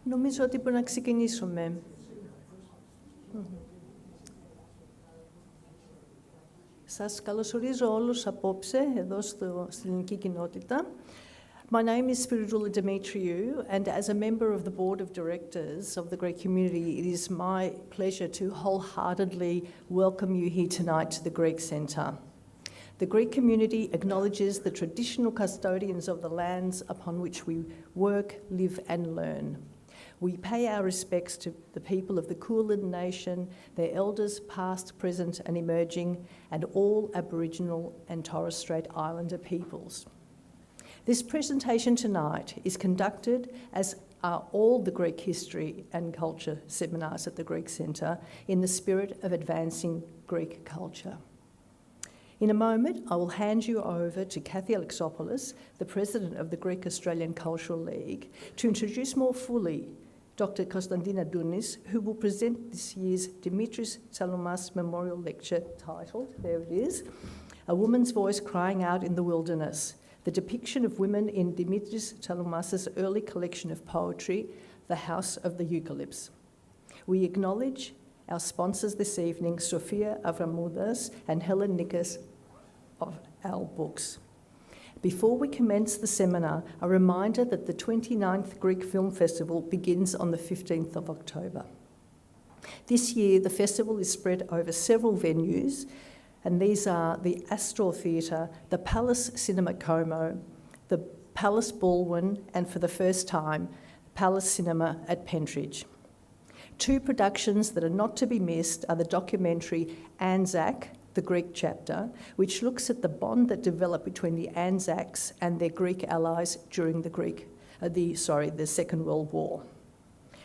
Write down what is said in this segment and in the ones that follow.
Νομίζω ότι μπορούμε να ξεκινήσουμε. Σας καλωσορίζω όλους απόψε εδώ στην ελληνική κοινότητα. My name is Spiritual Dimitriou, and as a member of the board of directors of the Greek community, it is my pleasure to wholeheartedly welcome you here tonight to the Greek Centre. The Greek community acknowledges the traditional custodians of the lands upon which we work, live and learn. We pay our respects to the people of the Kulin Nation, their elders past, present and emerging, and all Aboriginal and Torres Strait Islander peoples. This presentation tonight is conducted, as are all the Greek history and culture seminars at the Greek Centre, in the spirit of advancing Greek culture. In a moment, I will hand you over to Kathy Alexopoulos, the President of the Greek Australian Cultural League, to introduce more fully Dr. Konstandina Dounis, who will present this year's Dimitris Tsaloumas Memorial Lecture titled, there it is, A Woman's Voice Crying Out in the Wilderness, the depiction of women in Dimitris Tsaloumas' early collection of poetry, The House of the Eucalypts. We acknowledge our sponsors this evening, Sofia Avramoudas and Helen Nikas of our books. Before we commence the seminar, a reminder that the 29th Greek Film Festival begins on the 15th of October. This year, the festival is spread over several venues, and these are the Astor Theatre, the Palace Cinema Como, the Palace Baldwin, and for the first time, Palace Cinema at Pentridge. Two productions that are not to be missed are the documentary Anzac, the Greek chapter, which looks at the bond that developed between the Anzacs and their Greek allies during the Second World War.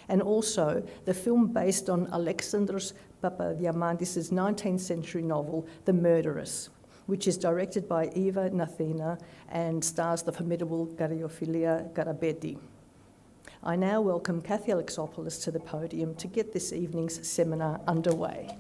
And also the film based on Alexandros Papadiamandis' 19th century novel, The Murderess, which is directed by Eva Nathina and stars the formidable Gariofilia Garabedi. I now welcome Kathy Alexopoulos to the podium to get this evening's seminar underway.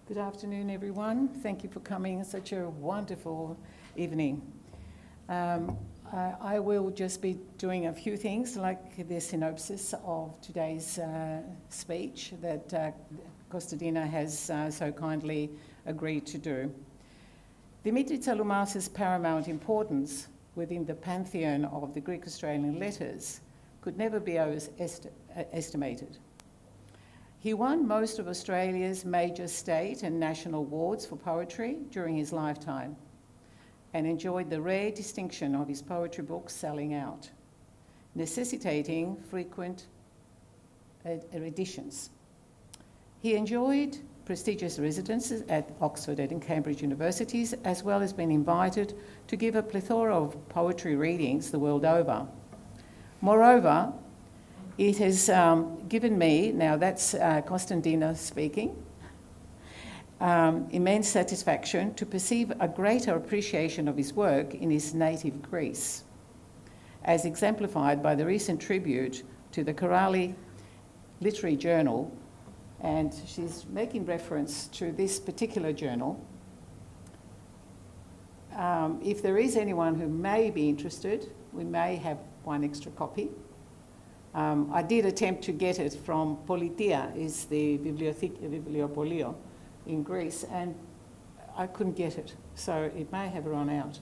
Good afternoon, everyone. Thank you for coming. Such a wonderful evening. I will just be doing a few things like the synopsis of today's speech that Konstandina has so kindly agreed to do. Dimitris Tsaloumas' paramount importance within the pantheon of the Greek Australian letters could never be overestimated. He won most of Australia's major state and national awards for poetry during his lifetime and enjoyed the rare distinction of his poetry books selling out, necessitating frequent editions. He enjoyed prestigious residencies at Oxford and Cambridge universities, as well as being invited to give a plethora of poetry readings the world over. Moreover, it has given me, now that's Konstandina speaking, immense satisfaction to perceive a greater appreciation of his work in his native Greece, as exemplified by the recent tribute to the Koralli literary journal, and she's making reference to this particular journal. If there is anyone who may be interested, we may have one extra copy. I did attempt to get it from Politia, is the bibliopolio in Greece, and I couldn't get it, so it may have run out.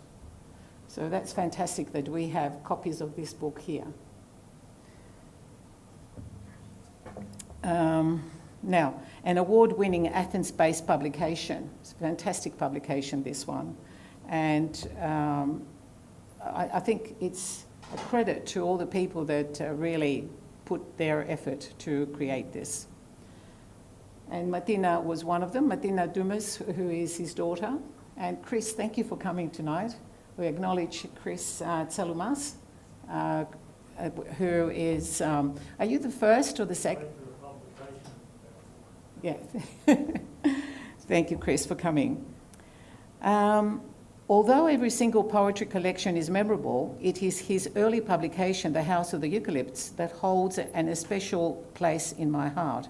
So that's fantastic that we have copies of this book here. Now, an award-winning Athens-based publication. It's a fantastic publication, this one. And I think it's a credit to all the people that really put their effort to create this. And Martina was one of them, Martina Dounis, who is his daughter. And Chris, thank you for coming tonight. We acknowledge Chris Tsaloumas, who is, are you the first or the second? Yeah. Thank you, Chris, for coming. Although every single poetry collection is memorable, it is his early publication, The House of the Eucalypts, that holds an especial place in my heart,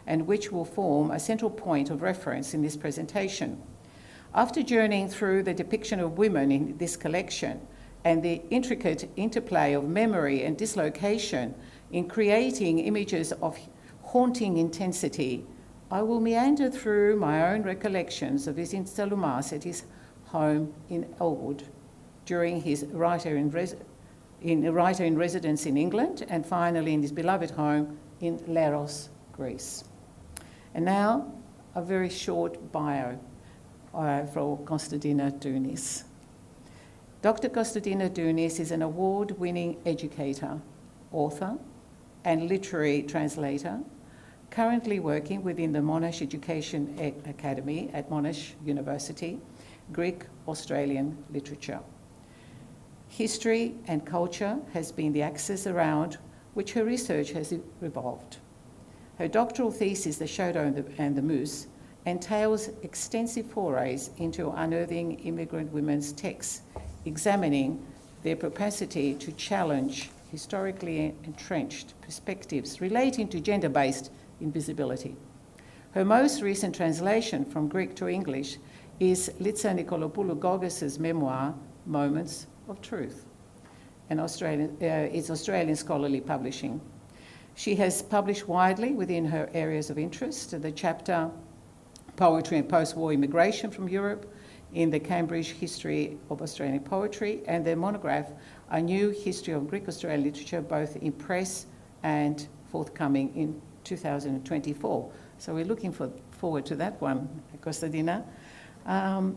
and which will form a central point of reference in this presentation. After journeying through the depiction of women in this collection and the intricate interplay of memory and dislocation in creating images of haunting intensity, I will meander through my own recollections of visiting Tsaloumas at his home in Elwood during his writer in residence in England, and finally in his beloved home in Leros, Greece. And now, a very short bio for Konstandina Dounis. Dr. Konstandina Dounis is an award-winning educator, author, and literary translator, currently working within the Monash Education Academy at Monash University, Greek Australian literature. History and culture has been the axis around which her research has revolved. Her doctoral thesis, The Shodo and the Moose, entails extensive forays into unearthing immigrant women's texts, examining their propensity to challenge historically entrenched perspectives relating to gender-based invisibility. Her most recent translation from Greek to English is Litsa Nikolopoulou-Gogos's memoir, Moments of Truth, and it's Australian scholarly publishing. She has published widely within her areas of interest, the chapter Poetry and Post-War Immigration from Europe in the Cambridge History of Australian Poetry, and the monograph A New History of Greek Australian Literature, both in press and forthcoming in 2024. So we're looking forward to that one, Konstandina.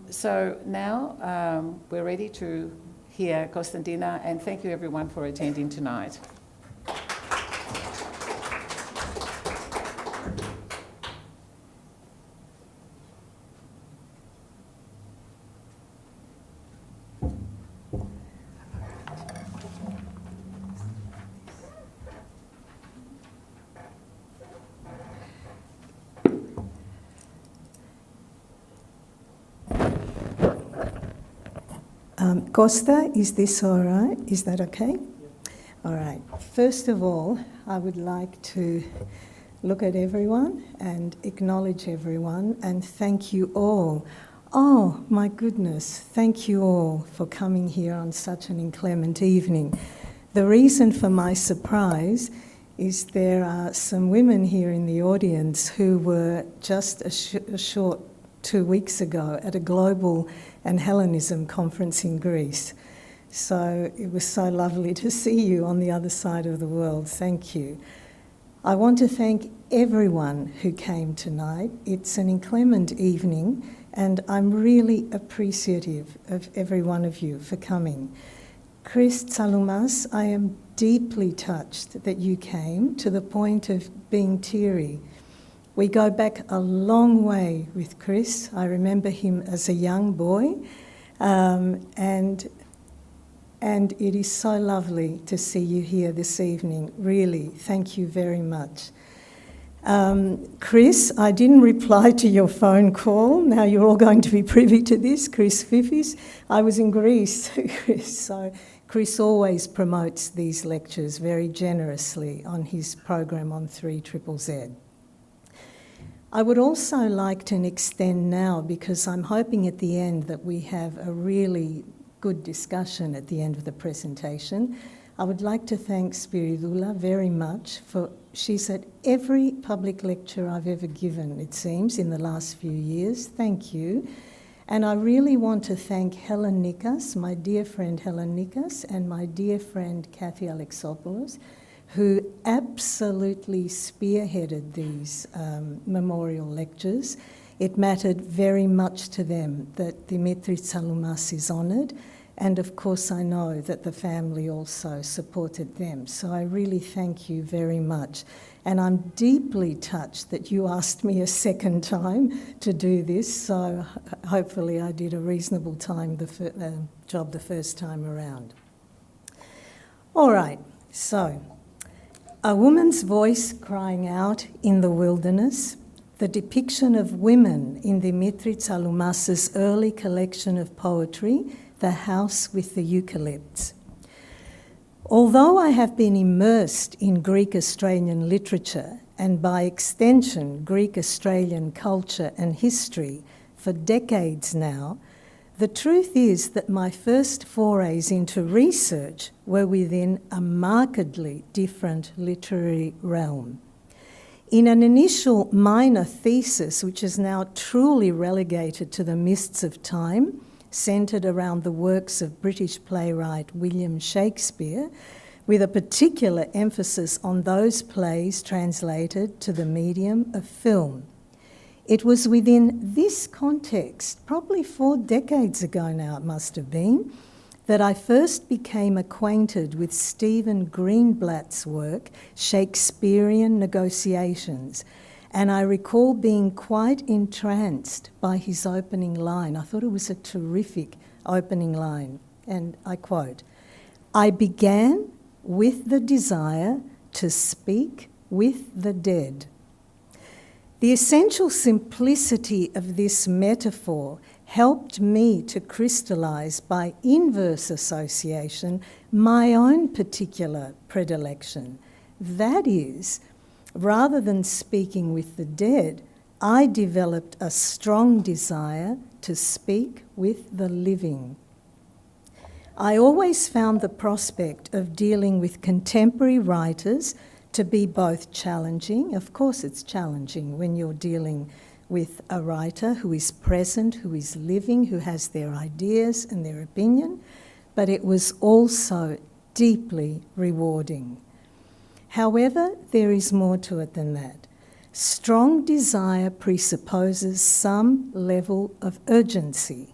So now we're ready to hear Konstandina, and thank you everyone for attending tonight. Costa, is this all right? Is that okay? All right. First of all, I would like to look at everyone and acknowledge everyone and thank you all. Oh, my goodness, thank you all for coming here on such an inclement evening. The reason for my surprise is there are some women here in the audience who were just a short 2 weeks ago at a global and Hellenism conference in Greece. So it was so lovely to see you on the other side of the world. Thank you. I want to thank everyone who came tonight. It's an inclement evening, and I'm really appreciative of every one of you for coming. Chris Tsaloumas, I am deeply touched that you came, to the point of being teary. We go back a long way with Chris. I remember him as a young boy, and it is so lovely to see you here this evening. Really, thank you very much. Chris, I didn't reply to your phone call. Now you're all going to be privy to this. Chris Fifis. I was in Greece, Chris. So Chris always promotes these lectures very generously on his program on 3ZZZ. I would also like to extend now, because I'm hoping at the end that we have a really good discussion at the end of the presentation. I would like to thank Spiridula very much for, she's at every public lecture I've ever given, it seems, in the last few years. Thank you. And I really want to thank Helen Nikas, my dear friend Helen Nikas, and my dear friend Kathy Alexopoulos, who absolutely spearheaded these memorial lectures. It mattered very much to them that Dimitris Tsaloumas is honoured, and of course I know that the family also supported them. So I really thank you very much. And I'm deeply touched that you asked me a second time to do this, so hopefully I did a reasonable job the first time around. All right, so a woman's voice crying out in the wilderness, the depiction of women in Dimitris Tsaloumas's early collection of poetry, The House with the Eucalypts. Although I have been immersed in Greek-Australian literature and by extension Greek-Australian culture and history for decades now, the truth is that my first forays into research were within a markedly different literary realm. In an initial minor thesis, which is now truly relegated to the mists of time, centred around the works of British playwright William Shakespeare, with a particular emphasis on those plays translated to the medium of film. It was within this context, probably 4 decades ago now it must have been, that I first became acquainted with Stephen Greenblatt's work, Shakespearean Negotiations, and I recall being quite entranced by his opening line. I thought it was a terrific opening line, and I quote, "I began with the desire to speak with the dead." The essential simplicity of this metaphor helped me to crystallise by inverse association my own particular predilection. That is, rather than speaking with the dead, I developed a strong desire to speak with the living. I always found the prospect of dealing with contemporary writers to be both challenging. Of course it's challenging when you're dealing with a writer who is present, who is living, who has their ideas and their opinion, but it was also deeply rewarding. However, there is more to it than that. Strong desire presupposes some level of urgency.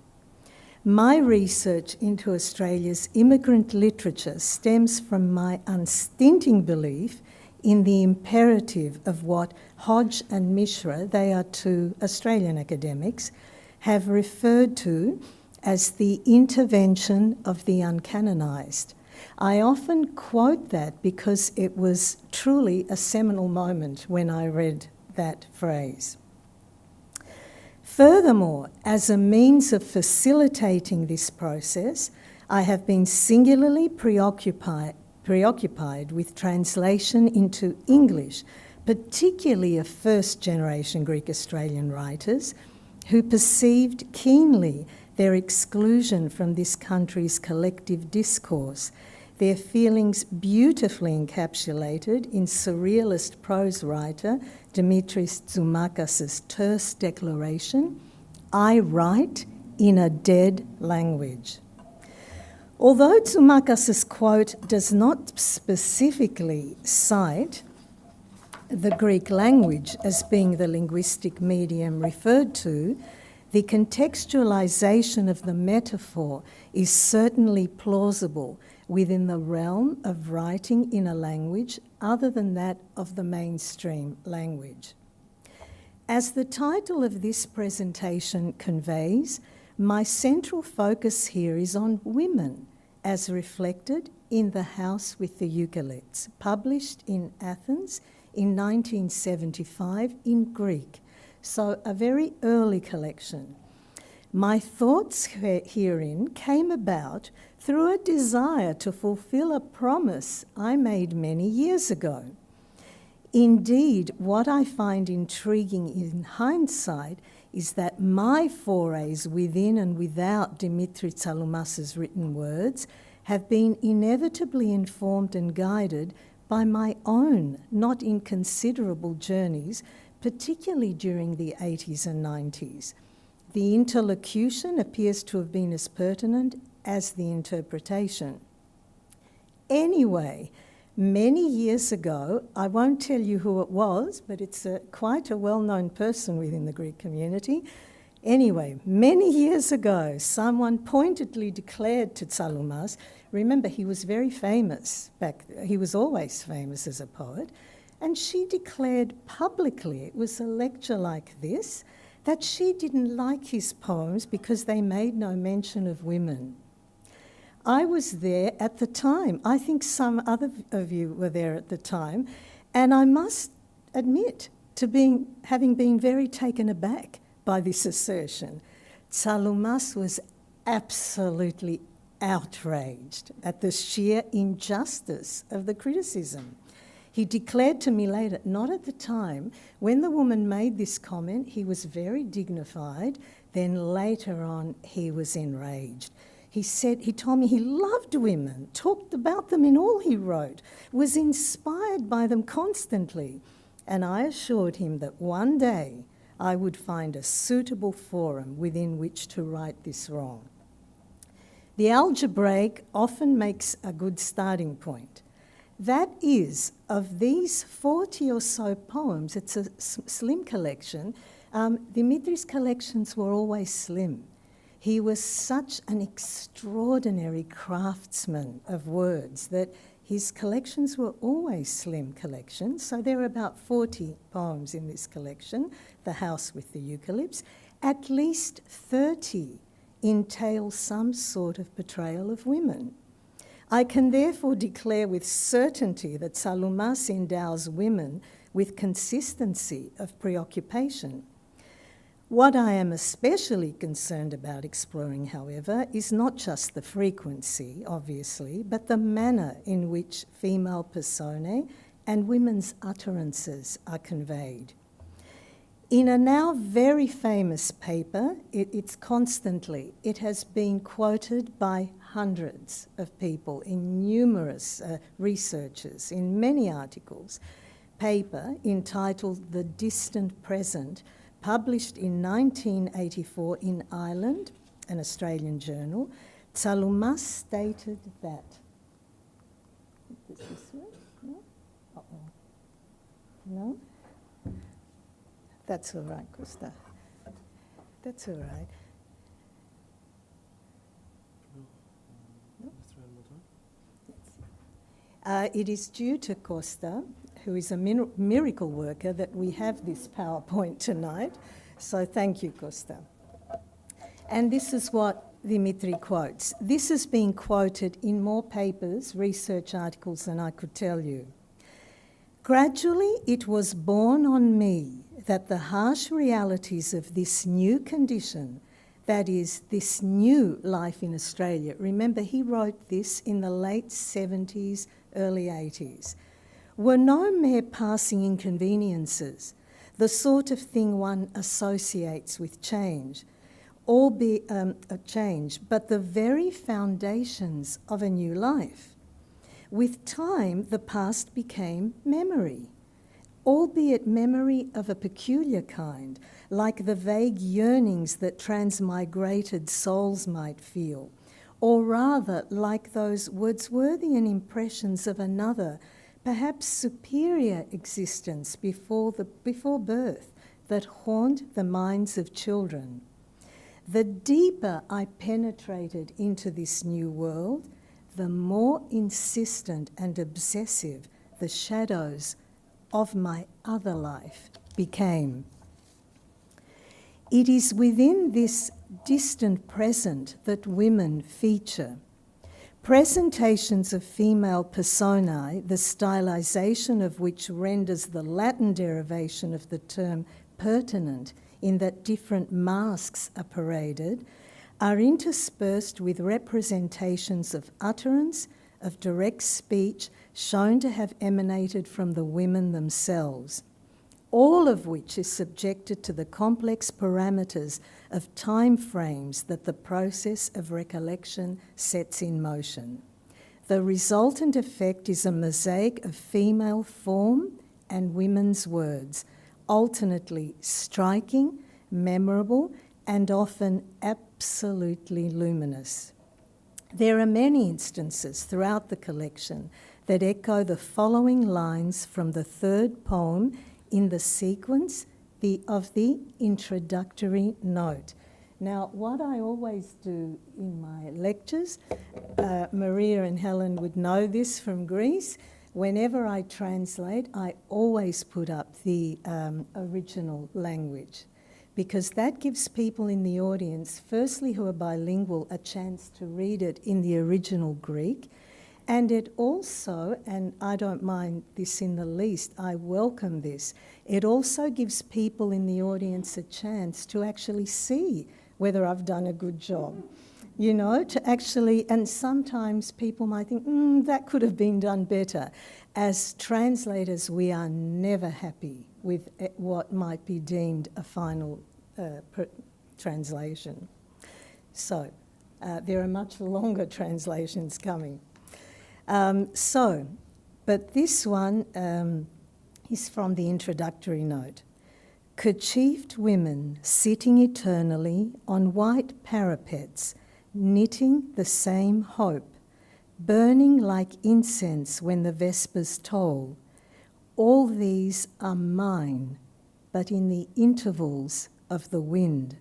My research into Australia's immigrant literature stems from my unstinting belief in the imperative of what Hodge and Mishra, they are 2 Australian academics, have referred to as the intervention of the uncanonised. I often quote that because it was truly a seminal moment when I read that phrase. Furthermore, as a means of facilitating this process, I have been singularly preoccupied with translation into English, particularly of first-generation Greek-Australian writers who perceived keenly their exclusion from this country's collective discourse, their feelings beautifully encapsulated in surrealist prose writer Dimitris Tsaloumas' terse declaration, "I write in a dead language." Although Tsaloumas' quote does not specifically cite the Greek language as being the linguistic medium referred to, the contextualisation of the metaphor is certainly plausible within the realm of writing in a language other than that of the mainstream language. As the title of this presentation conveys, my central focus here is on women, as reflected in The House with the Eucalypts, published in Athens in 1975 in Greek, so a very early collection. My thoughts herein came about through a desire to fulfil a promise I made many years ago. Indeed, what I find intriguing in hindsight is that my forays within and without Dimitris Tsaloumas' written words have been inevitably informed and guided by my own not inconsiderable journeys, particularly during the 80s and 90s. The interlocution appears to have been as pertinent as the interpretation. Anyway, many years ago, I won't tell you who it was, but it's quite a well-known person within the Greek community. Anyway, many years ago, someone pointedly declared to Tsaloumas, remember he was very famous he was always famous as a poet, and she declared publicly, it was a lecture like this, that she didn't like his poems because they made no mention of women. I was there at the time. I think some other of you were there at the time, and I must admit to having been very taken aback by this assertion. Tsaloumas was absolutely outraged at the sheer injustice of the criticism. He declared to me later, not at the time, when the woman made this comment, he was very dignified. Then later on, he was enraged. He told me he loved women, talked about them in all he wrote, was inspired by them constantly. And I assured him that one day I would find a suitable forum within which to right this wrong. The algebraic often makes a good starting point. That is, of these 40 or so poems, it's a slim collection, Dimitris' collections were always slim. He was such an extraordinary craftsman of words that his collections were always slim collections. So there are about 40 poems in this collection, The House with the Eucalypts. At least 30 entail some sort of portrayal of women. I can therefore declare with certainty that Tsaloumas endows women with consistency of preoccupation. What I am especially concerned about exploring, however, is not just the frequency, obviously, but the manner in which female personae and women's utterances are conveyed. In a now very famous paper, it has been quoted by hundreds of people in numerous researches, in many articles, paper entitled The Distant Present, published in 1984 in Ireland, an Australian journal. Tsaloumas stated that. Is this right? No? Uh-oh. No? That's all right, Costa. That's all right. It is due to Costa, who is a miracle worker, that we have this PowerPoint tonight. So thank you, Costa. And this is what Dimitri quotes. This has been quoted in more papers, research articles than I could tell you. Gradually, it was borne on me that the harsh realities of this new condition, that is, this new life in Australia, remember he wrote this in the late 70s, early 80s, were no mere passing inconveniences, the sort of thing one associates with change, albeit change, but the very foundations of a new life. With time, the past became memory, albeit memory of a peculiar kind, like the vague yearnings that transmigrated souls might feel, or rather like those Wordsworthian impressions of another, perhaps superior existence before birth that haunt the minds of children. The deeper I penetrated into this new world, the more insistent and obsessive the shadows of my other life became. It is within this distant present that women feature. Presentations of female personae, the stylization of which renders the Latin derivation of the term pertinent in that different masks are paraded, are interspersed with representations of utterance, of direct speech, shown to have emanated from the women themselves, all of which is subjected to the complex parameters of time frames that the process of recollection sets in motion. The resultant effect is a mosaic of female form and women's words, alternately striking, memorable, and often absolutely luminous. There are many instances throughout the collection that echo the following lines from the third poem in the sequence of the introductory note. Now, what I always do in my lectures, Maria and Helen would know this from Greece, whenever I translate, I always put up the original language, because that gives people in the audience, firstly who are bilingual, a chance to read it in the original Greek. And it also, and I don't mind this in the least, I welcome this, it also gives people in the audience a chance to actually see whether I've done a good job. you know, to actually, and sometimes people might think, that could have been done better. As translators, we are never happy with what might be deemed a final translation. So, there are much longer translations coming. But this one is from the introductory note. Kerchiefed women sitting eternally on white parapets, knitting the same hope, burning like incense when the vespers toll. All these are mine, but in the intervals of the wind.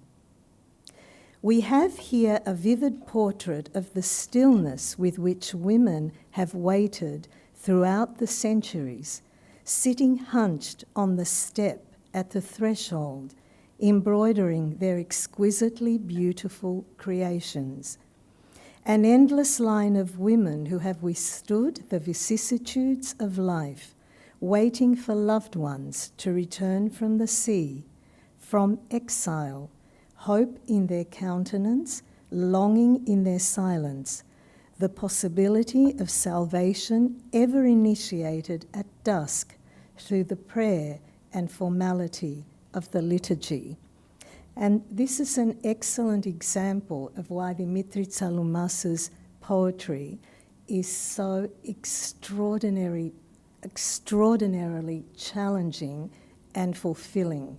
We have here a vivid portrait of the stillness with which women have waited throughout the centuries, sitting hunched on the step at the threshold, embroidering their exquisitely beautiful creations. An endless line of women who have withstood the vicissitudes of life, waiting for loved ones to return from the sea, from exile, hope in their countenance, longing in their silence, the possibility of salvation ever initiated at dusk through the prayer and formality of the liturgy. And this is an excellent example of why Dimitris Tsaloumas's poetry is so extraordinarily challenging and fulfilling.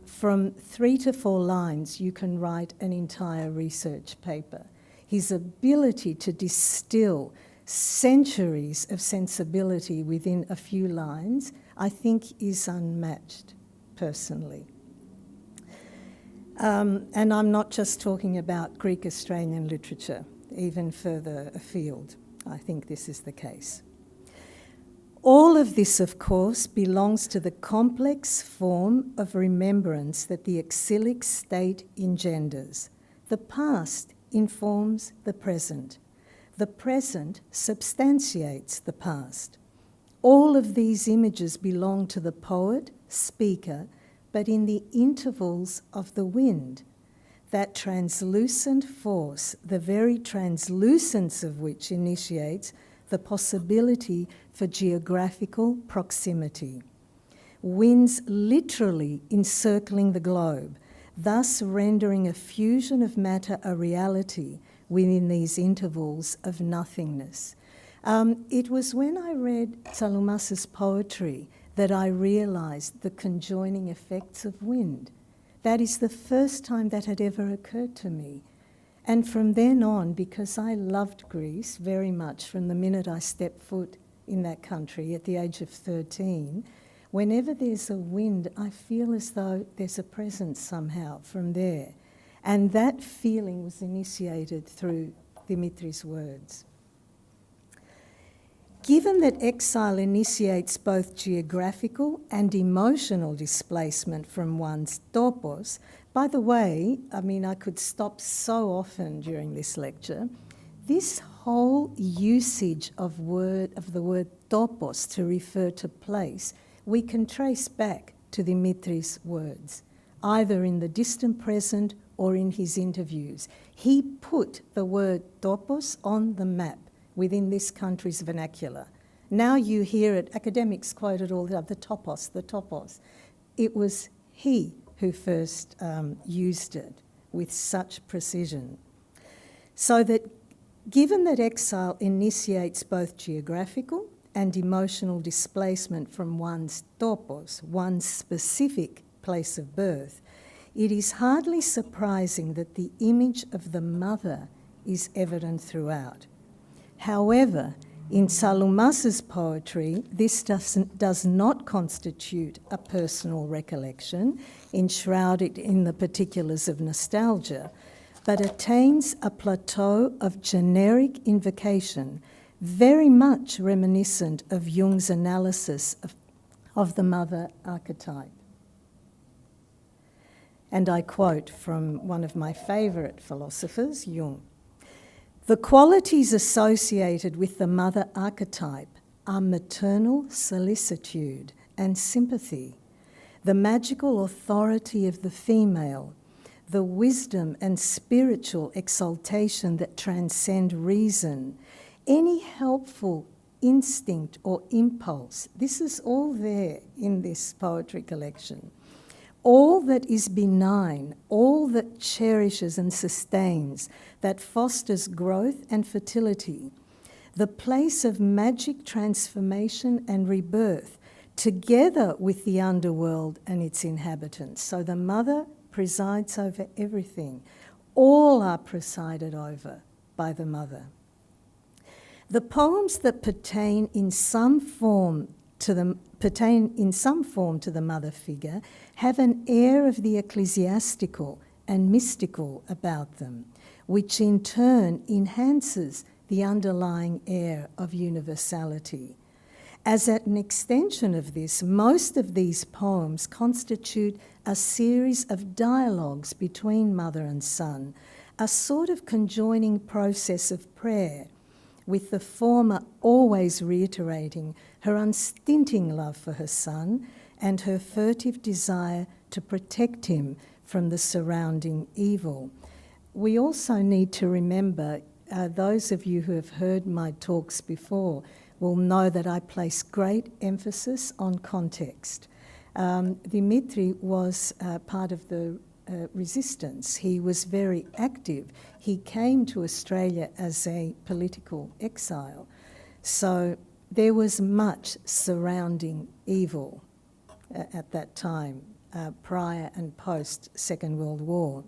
From 3 to 4 lines, you can write an entire research paper. His ability to distill centuries of sensibility within a few lines, I think, is unmatched, personally. And I'm not just talking about Greek Australian literature, even further afield. I think this is the case. All of this, of course, belongs to the complex form of remembrance that the exilic state engenders. The past informs the present. The present substantiates the past. All of these images belong to the poet, speaker, but in the intervals of the wind, that translucent force, the very translucence of which initiates the possibility for geographical proximity. Winds literally encircling the globe, thus rendering a fusion of matter a reality within these intervals of nothingness. It was when I read Tsaloumas's poetry that I realised the conjoining effects of wind. That is the first time that had ever occurred to me. And from then on, because I loved Greece very much from the minute I stepped foot in that country at the age of 13, whenever there's a wind, I feel as though there's a presence somehow from there. And that feeling was initiated through Dimitris' words. Given that exile initiates both geographical and emotional displacement from one's topos, by the way, I mean, I could stop so often during this lecture, this whole usage of the word topos to refer to place, we can trace back to Dimitris' words, either in the distant present or in his interviews. He put the word topos on the map within this country's vernacular. Now you hear it, academics quote it all the time, the topos. It was he who first used it with such precision. So that given that exile initiates both geographical and emotional displacement from one's topos, one's specific place of birth, it is hardly surprising that the image of the mother is evident throughout. However, in Tsaloumas's poetry, this does not constitute a personal recollection, enshrouded in the particulars of nostalgia, but attains a plateau of generic invocation, very much reminiscent of Jung's analysis of the mother archetype. And I quote from one of my favourite philosophers, Jung. The qualities associated with the mother archetype are maternal solicitude and sympathy, the magical authority of the female, the wisdom and spiritual exaltation that transcend reason, any helpful instinct or impulse. This is all there in this poetry collection. All that is benign, all that cherishes and sustains, that fosters growth and fertility, the place of magic transformation and rebirth, together with the underworld and its inhabitants. So the mother presides over everything. All are presided over by the mother. The poems that pertain in some form to the mother figure have an air of the ecclesiastical and mystical about them, which in turn enhances the underlying air of universality. As an extension of this, most of these poems constitute a series of dialogues between mother and son, a sort of conjoining process of prayer, with the former always reiterating her unstinting love for her son and her furtive desire to protect him from the surrounding evil. We also need to remember, those of you who have heard my talks before will know that I place great emphasis on context. Dimitri was part of the resistance. He was very active. He came to Australia as a political exile. So there was much surrounding evil at that time, prior and post Second World War.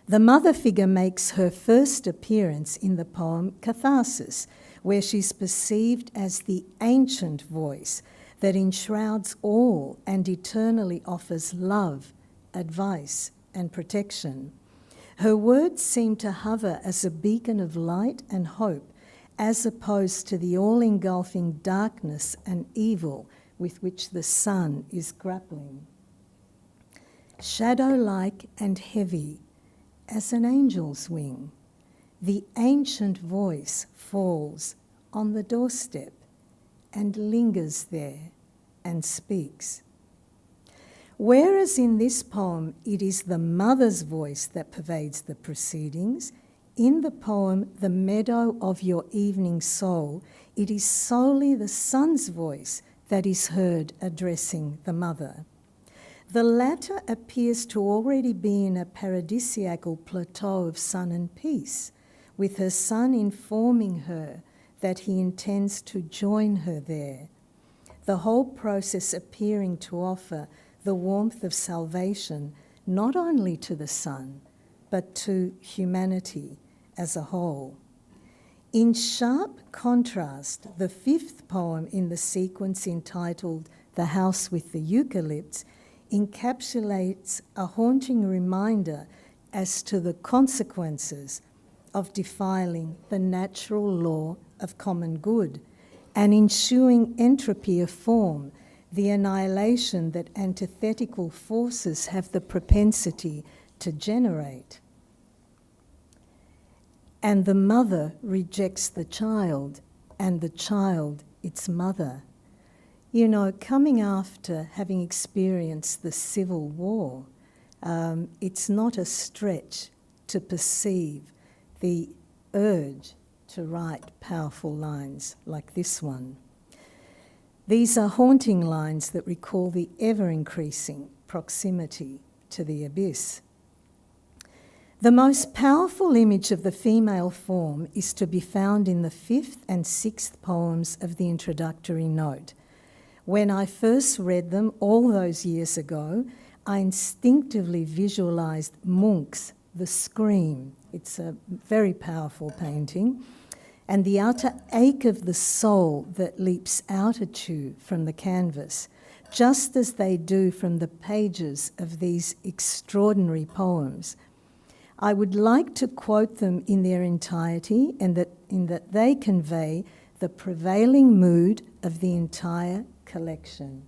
The mother figure makes her first appearance in the poem Catharsis, where she's perceived as the ancient voice that enshrouds all and eternally offers love, advice, and protection. Her words seem to hover as a beacon of light and hope, as opposed to the all-engulfing darkness and evil with which the sun is grappling. Shadow-like and heavy as an angel's wing, the ancient voice falls on the doorstep and lingers there and speaks. Whereas in this poem it is the mother's voice that pervades the proceedings, in the poem The Meadow of Your Evening Soul, it is solely the son's voice that is heard addressing the mother. The latter appears to already be in a paradisiacal plateau of sun and peace, with her son informing her that he intends to join her there, the whole process appearing to offer the warmth of salvation not only to the son, but to humanity as a whole. In sharp contrast, the fifth poem in the sequence, entitled The House with the Eucalypts, encapsulates a haunting reminder as to the consequences of defiling the natural law of common good, an ensuing entropy of form, the annihilation that antithetical forces have the propensity to generate. And the mother rejects the child, and the child its mother. You know, coming after having experienced the Civil War, it's not a stretch to perceive the urge to write powerful lines like this one. These are haunting lines that recall the ever-increasing proximity to the abyss. The most powerful image of the female form is to be found in the fifth and sixth poems of the introductory note. When I first read them all those years ago, I instinctively visualised Munch's The Scream. It's a very powerful painting, and the utter ache of the soul that leaps out at you from the canvas, just as they do from the pages of these extraordinary poems. I would like to quote them in their entirety, and in that they convey the prevailing mood of the entire collection.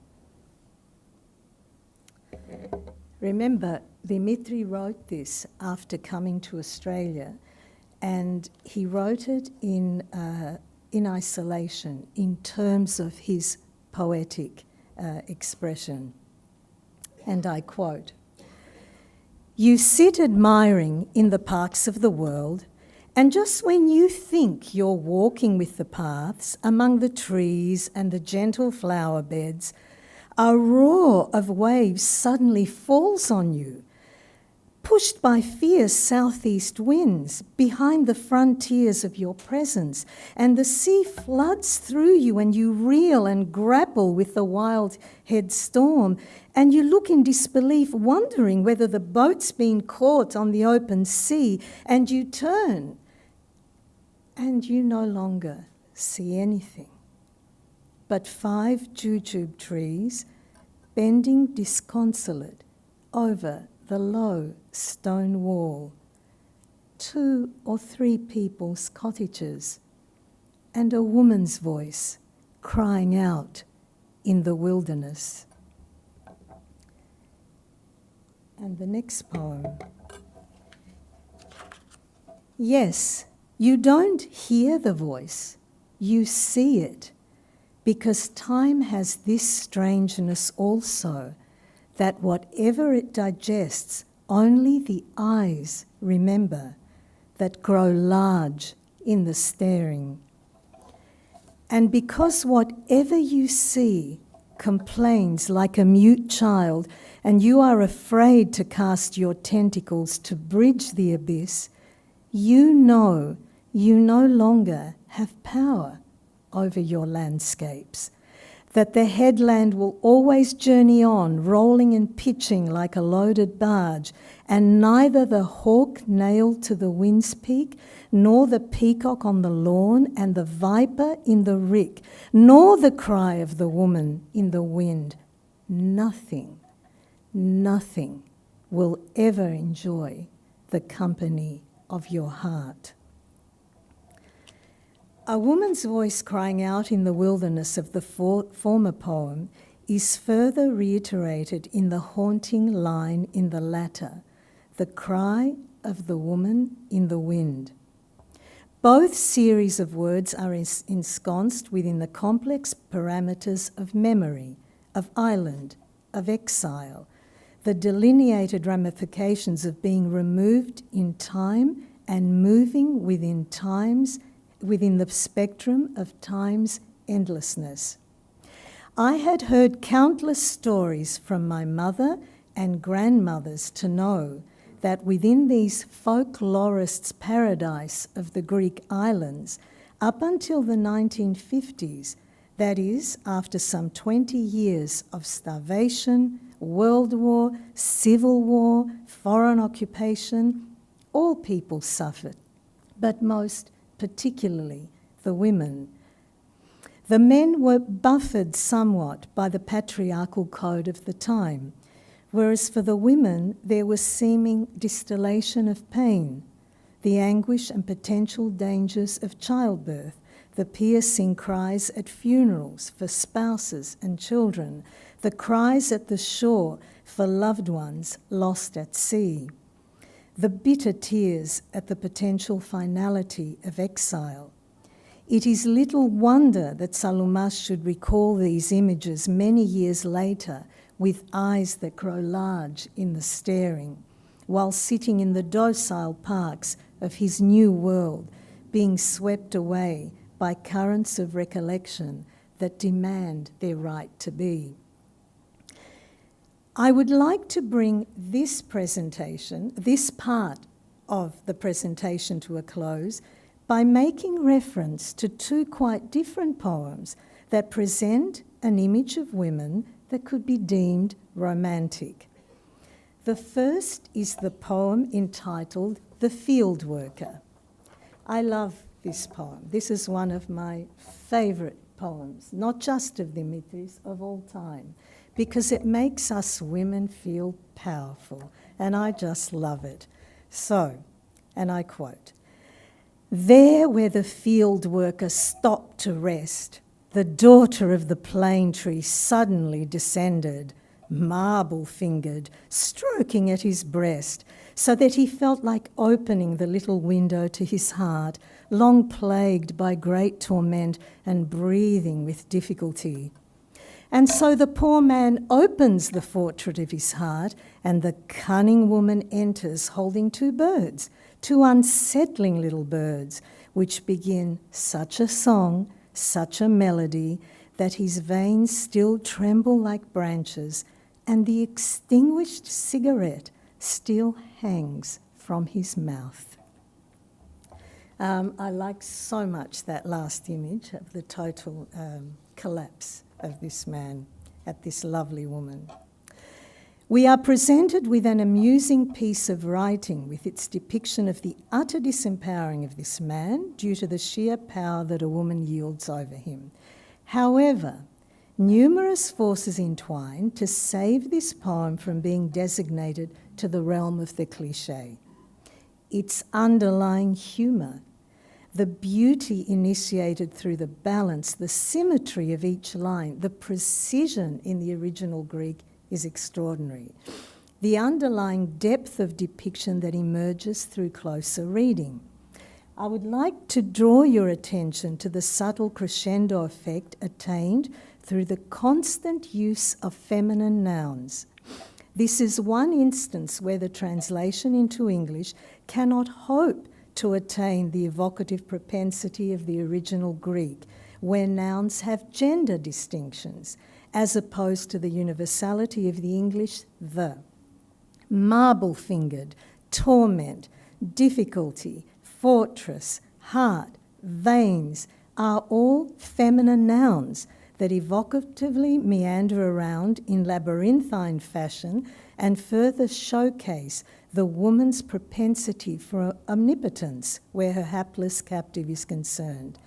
Remember, Dimitri wrote this after coming to Australia, and he wrote it in isolation, in terms of his poetic expression. And I quote, You sit admiring in the parks of the world, and just when you think you're walking with the paths among the trees and the gentle flower beds, a roar of waves suddenly falls on you, pushed by fierce southeast winds behind the frontiers of your presence, and the sea floods through you and you reel and grapple with the wild head storm, and you look in disbelief, wondering whether the boat's been caught on the open sea, and you turn and you no longer see anything but 5 jujube trees bending disconsolate over the low stone wall, 2 or 3 people's cottages, and a woman's voice crying out in the wilderness. And the next poem. Yes, you don't hear the voice, you see it, because time has this strangeness also, that whatever it digests, only the eyes remember, that grow large in the staring. And because whatever you see complains like a mute child, and you are afraid to cast your tentacles to bridge the abyss, you know you no longer have power over your landscapes, that the headland will always journey on, rolling and pitching like a loaded barge, and neither the hawk nailed to the wind's peak, nor the peacock on the lawn, and the viper in the rick, nor the cry of the woman in the wind, nothing will ever enjoy the company of your heart. A woman's voice crying out in the wilderness of the former poem is further reiterated in the haunting line in the latter, the cry of the woman in the wind. Both series of words are ensconced within the complex parameters of memory, of island, of exile, the delineated ramifications of being removed in time and moving within the spectrum of time's endlessness. I had heard countless stories from my mother and grandmothers to know that within these folklorists' paradise of the Greek islands, up until the 1950s, that is, after some 20 years of starvation, world war, civil war, foreign occupation, all people suffered, but most particularly the women. The men were buffered somewhat by the patriarchal code of the time, whereas for the women there was seeming distillation of pain, the anguish and potential dangers of childbirth, the piercing cries at funerals for spouses and children, the cries at the shore for loved ones lost at sea, the bitter tears at the potential finality of exile. It is little wonder that Tsaloumas should recall these images many years later with eyes that grow large in the staring, while sitting in the docile parks of his new world, being swept away by currents of recollection that demand their right to be. I would like to bring this presentation, this part of the presentation, to a close by making reference to 2 quite different poems that present an image of women that could be deemed romantic. The first is the poem entitled The Field Worker. I love this poem. This is one of my favourite poems, not just of Dimitris, of all time, because it makes us women feel powerful, and I just love it. So, and I quote, "There where the field worker stopped to rest, the daughter of the plane tree suddenly descended, marble-fingered, stroking at his breast, so that he felt like opening the little window to his heart, long plagued by great torment and breathing with difficulty. And so the poor man opens the portrait of his heart, and the cunning woman enters holding two birds, two unsettling little birds, which begin such a song, such a melody, that his veins still tremble like branches, and the extinguished cigarette still hangs from his mouth. I like so much that last image of the total collapse of this man at this lovely woman. We are presented with an amusing piece of writing with its depiction of the utter disempowering of this man due to the sheer power that a woman yields over him. However, numerous forces entwine to save this poem from being designated to the realm of the cliché. Its underlying humour, the beauty initiated through the balance, the symmetry of each line, the precision in the original Greek is extraordinary. The underlying depth of depiction that emerges through closer reading. I would like to draw your attention to the subtle crescendo effect attained through the constant use of feminine nouns. This is one instance where the translation into English cannot hope to attain the evocative propensity of the original Greek, where nouns have gender distinctions, as opposed to the universality of the English the. Marble-fingered, torment, difficulty, fortress, heart, veins are all feminine nouns that evocatively meander around in labyrinthine fashion and further showcase the woman's propensity for omnipotence where her hapless captive is concerned.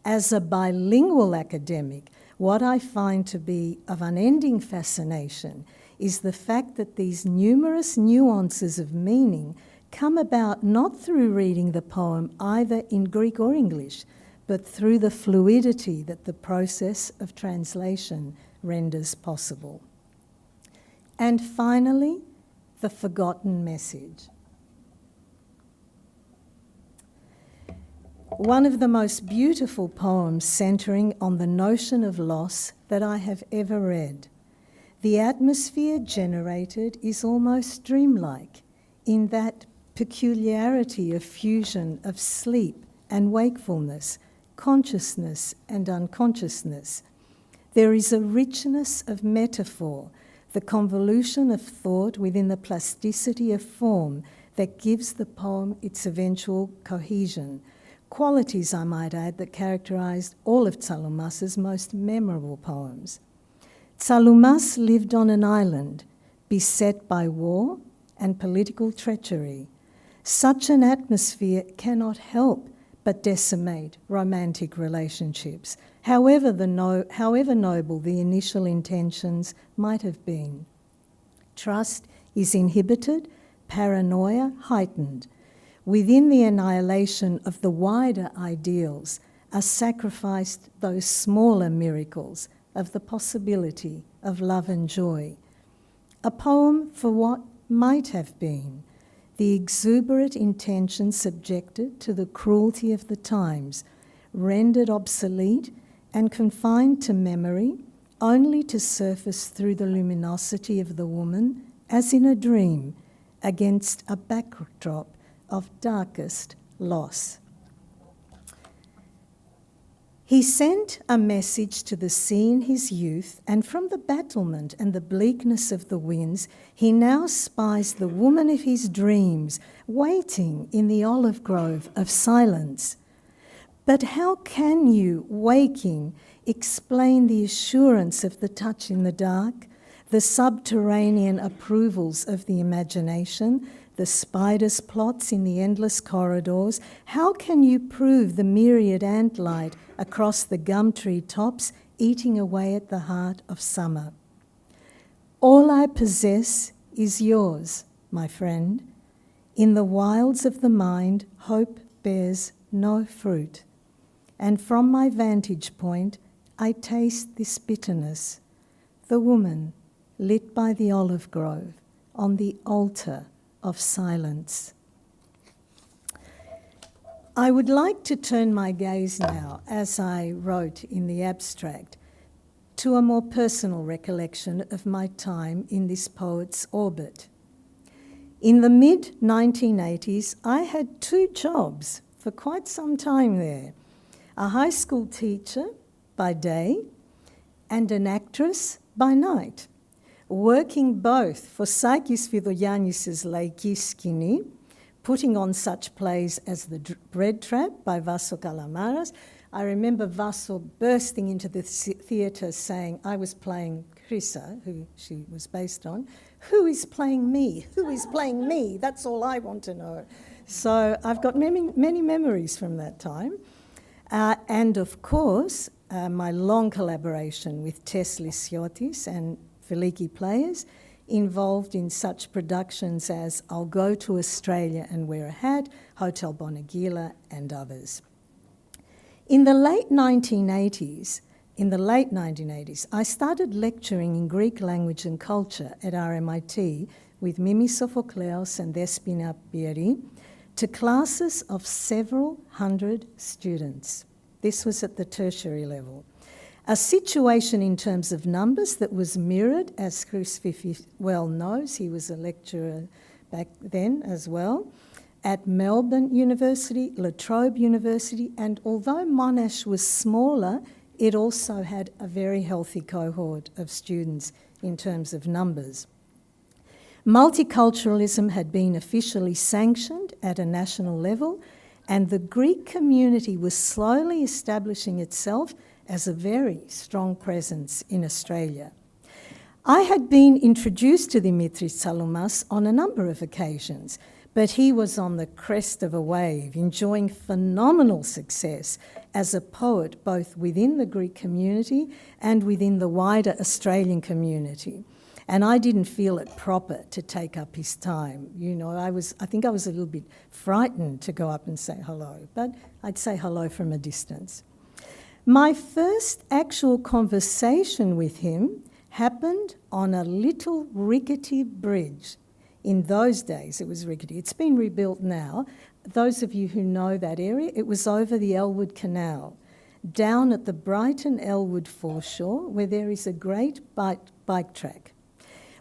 As a bilingual academic, what I find to be of unending fascination is the fact that these numerous nuances of meaning come about not through reading the poem either in Greek or English, but through the fluidity that the process of translation renders possible. And finally, the forgotten message. One of the most beautiful poems centering on the notion of loss that I have ever read. The atmosphere generated is almost dreamlike in that peculiarity of fusion of sleep and wakefulness, consciousness and unconsciousness. There is a richness of metaphor, the convolution of thought within the plasticity of form that gives the poem its eventual cohesion. Qualities, I might add, that characterised all of Tsaloumas's most memorable poems. Tsaloumas lived on an island, beset by war and political treachery. Such an atmosphere cannot help but decimate romantic relationships, however noble the initial intentions might have been. Trust is inhibited, paranoia heightened. Within the annihilation of the wider ideals are sacrificed those smaller miracles of the possibility of love and joy. A poem for what might have been, the exuberant intention subjected to the cruelty of the times, rendered obsolete and confined to memory, only to surface through the luminosity of the woman, as in a dream, against a backdrop of darkest loss. He sent a message to the sea in his youth, and from the battlement and the bleakness of the winds, he now spies the woman of his dreams, waiting in the olive grove of silence. But how can you, waking, explain the assurance of the touch in the dark, the subterranean approvals of the imagination, the spider's plots in the endless corridors? How can you prove the myriad antlight across the gum tree tops eating away at the heart of summer? All I possess is yours, my friend. In the wilds of the mind, hope bears no fruit. And from my vantage point, I taste this bitterness. The woman lit by the olive grove on the altar of silence. I would like to turn my gaze now, as I wrote in the abstract, to a more personal recollection of my time in this poet's orbit. In the mid-1980s, I had 2 jobs for quite some time there. A high school teacher by day and an actress by night, working both for Sakis Fidogiannis's Laiki Skini, putting on such plays as The Bread Trap by Vasso Kalamaras. I remember Vasso bursting into the theatre saying, I was playing Chrissa, who she was based on, who is playing me? Who is playing me? That's all I want to know. So I've got many memories from that time. And of course, my long collaboration with Tess Lysiotis and Veliki Players, involved in such productions as I'll Go to Australia and Wear a Hat, Hotel Bonagila, and others. In the late 1980s, I started lecturing in Greek language and culture at RMIT with Mimi Sophokleos and Despina Pieri to classes of several hundred students. This was at the tertiary level. A situation in terms of numbers that was mirrored, as Chris Fifi well knows, he was a lecturer back then as well, at Melbourne University, La Trobe University, and although Monash was smaller, it also had a very healthy cohort of students in terms of numbers. Multiculturalism had been officially sanctioned at a national level, and the Greek community was slowly establishing itself as a very strong presence in Australia. I had been introduced to Dimitris Tsaloumas on a number of occasions, but he was on the crest of a wave, enjoying phenomenal success as a poet both within the Greek community and within the wider Australian community. And I didn't feel it proper to take up his time. You know, I think I was a little bit frightened to go up and say hello, but I'd say hello from a distance. My first actual conversation with him happened on a little rickety bridge. In those days, it was rickety. It's been rebuilt now. Those of you who know that area, it was over the Elwood Canal, down at the Brighton-Elwood foreshore, where there is a great bike track.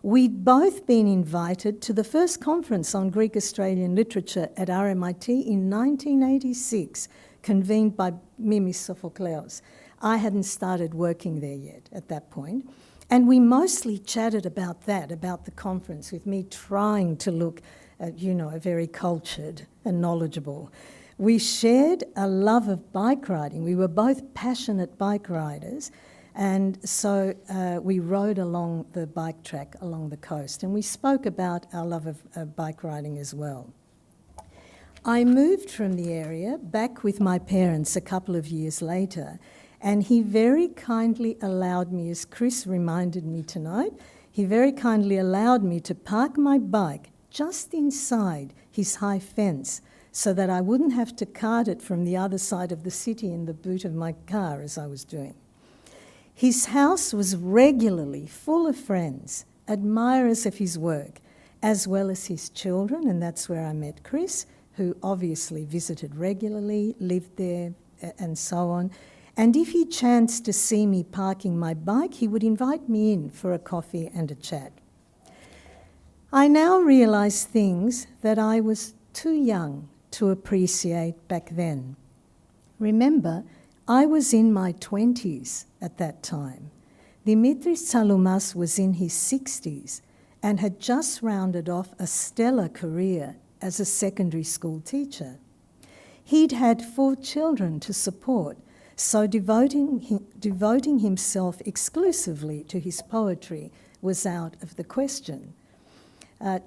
We'd both been invited to the first conference on Greek-Australian literature at RMIT in 1986, convened by Mimi Sophokleos. I hadn't started working there yet at that point. And we mostly chatted about that, about the conference, with me trying to look, very cultured and knowledgeable. We shared a love of bike riding. We were both passionate bike riders. And so we rode along the bike track along the coast. And we spoke about our love of bike riding as well. I moved from the area back with my parents a couple of years later, and he very kindly allowed me, as Chris reminded me tonight, he very kindly allowed me to park my bike just inside his high fence so that I wouldn't have to cart it from the other side of the city in the boot of my car as I was doing. His house was regularly full of friends, admirers of his work, as well as his children, and that's where I met Chris, who obviously visited regularly, lived there, and so on. And if he chanced to see me parking my bike, he would invite me in for a coffee and a chat. I now realise things that I was too young to appreciate back then. Remember, I was in my 20s at that time. Dimitris Tsaloumas was in his 60s and had just rounded off a stellar career as a secondary school teacher. He'd had 4 children to support, so devoting himself exclusively to his poetry was out of the question,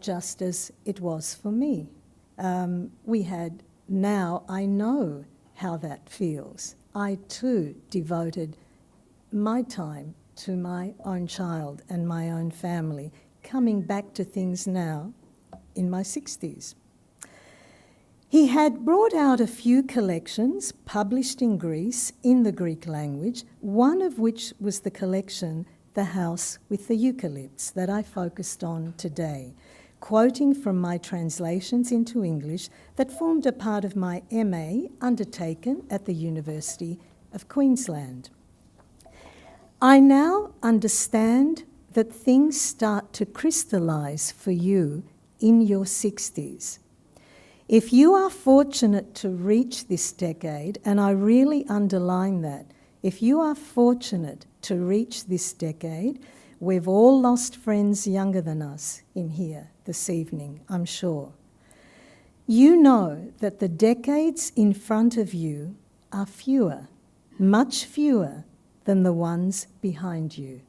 just as it was for me. I know how that feels. I too devoted my time to my own child and my own family, coming back to things now in my 60s. He had brought out a few collections published in Greece in the Greek language, one of which was the collection The House with the Eucalypts that I focused on today, quoting from my translations into English that formed a part of my MA undertaken at the University of Queensland. I now understand that things start to crystallize for you in your 60s. If you are fortunate to reach this decade, and I really underline that, if you are fortunate to reach this decade, we've all lost friends younger than us in here this evening, I'm sure. You know that the decades in front of you are fewer, much fewer than the ones behind you.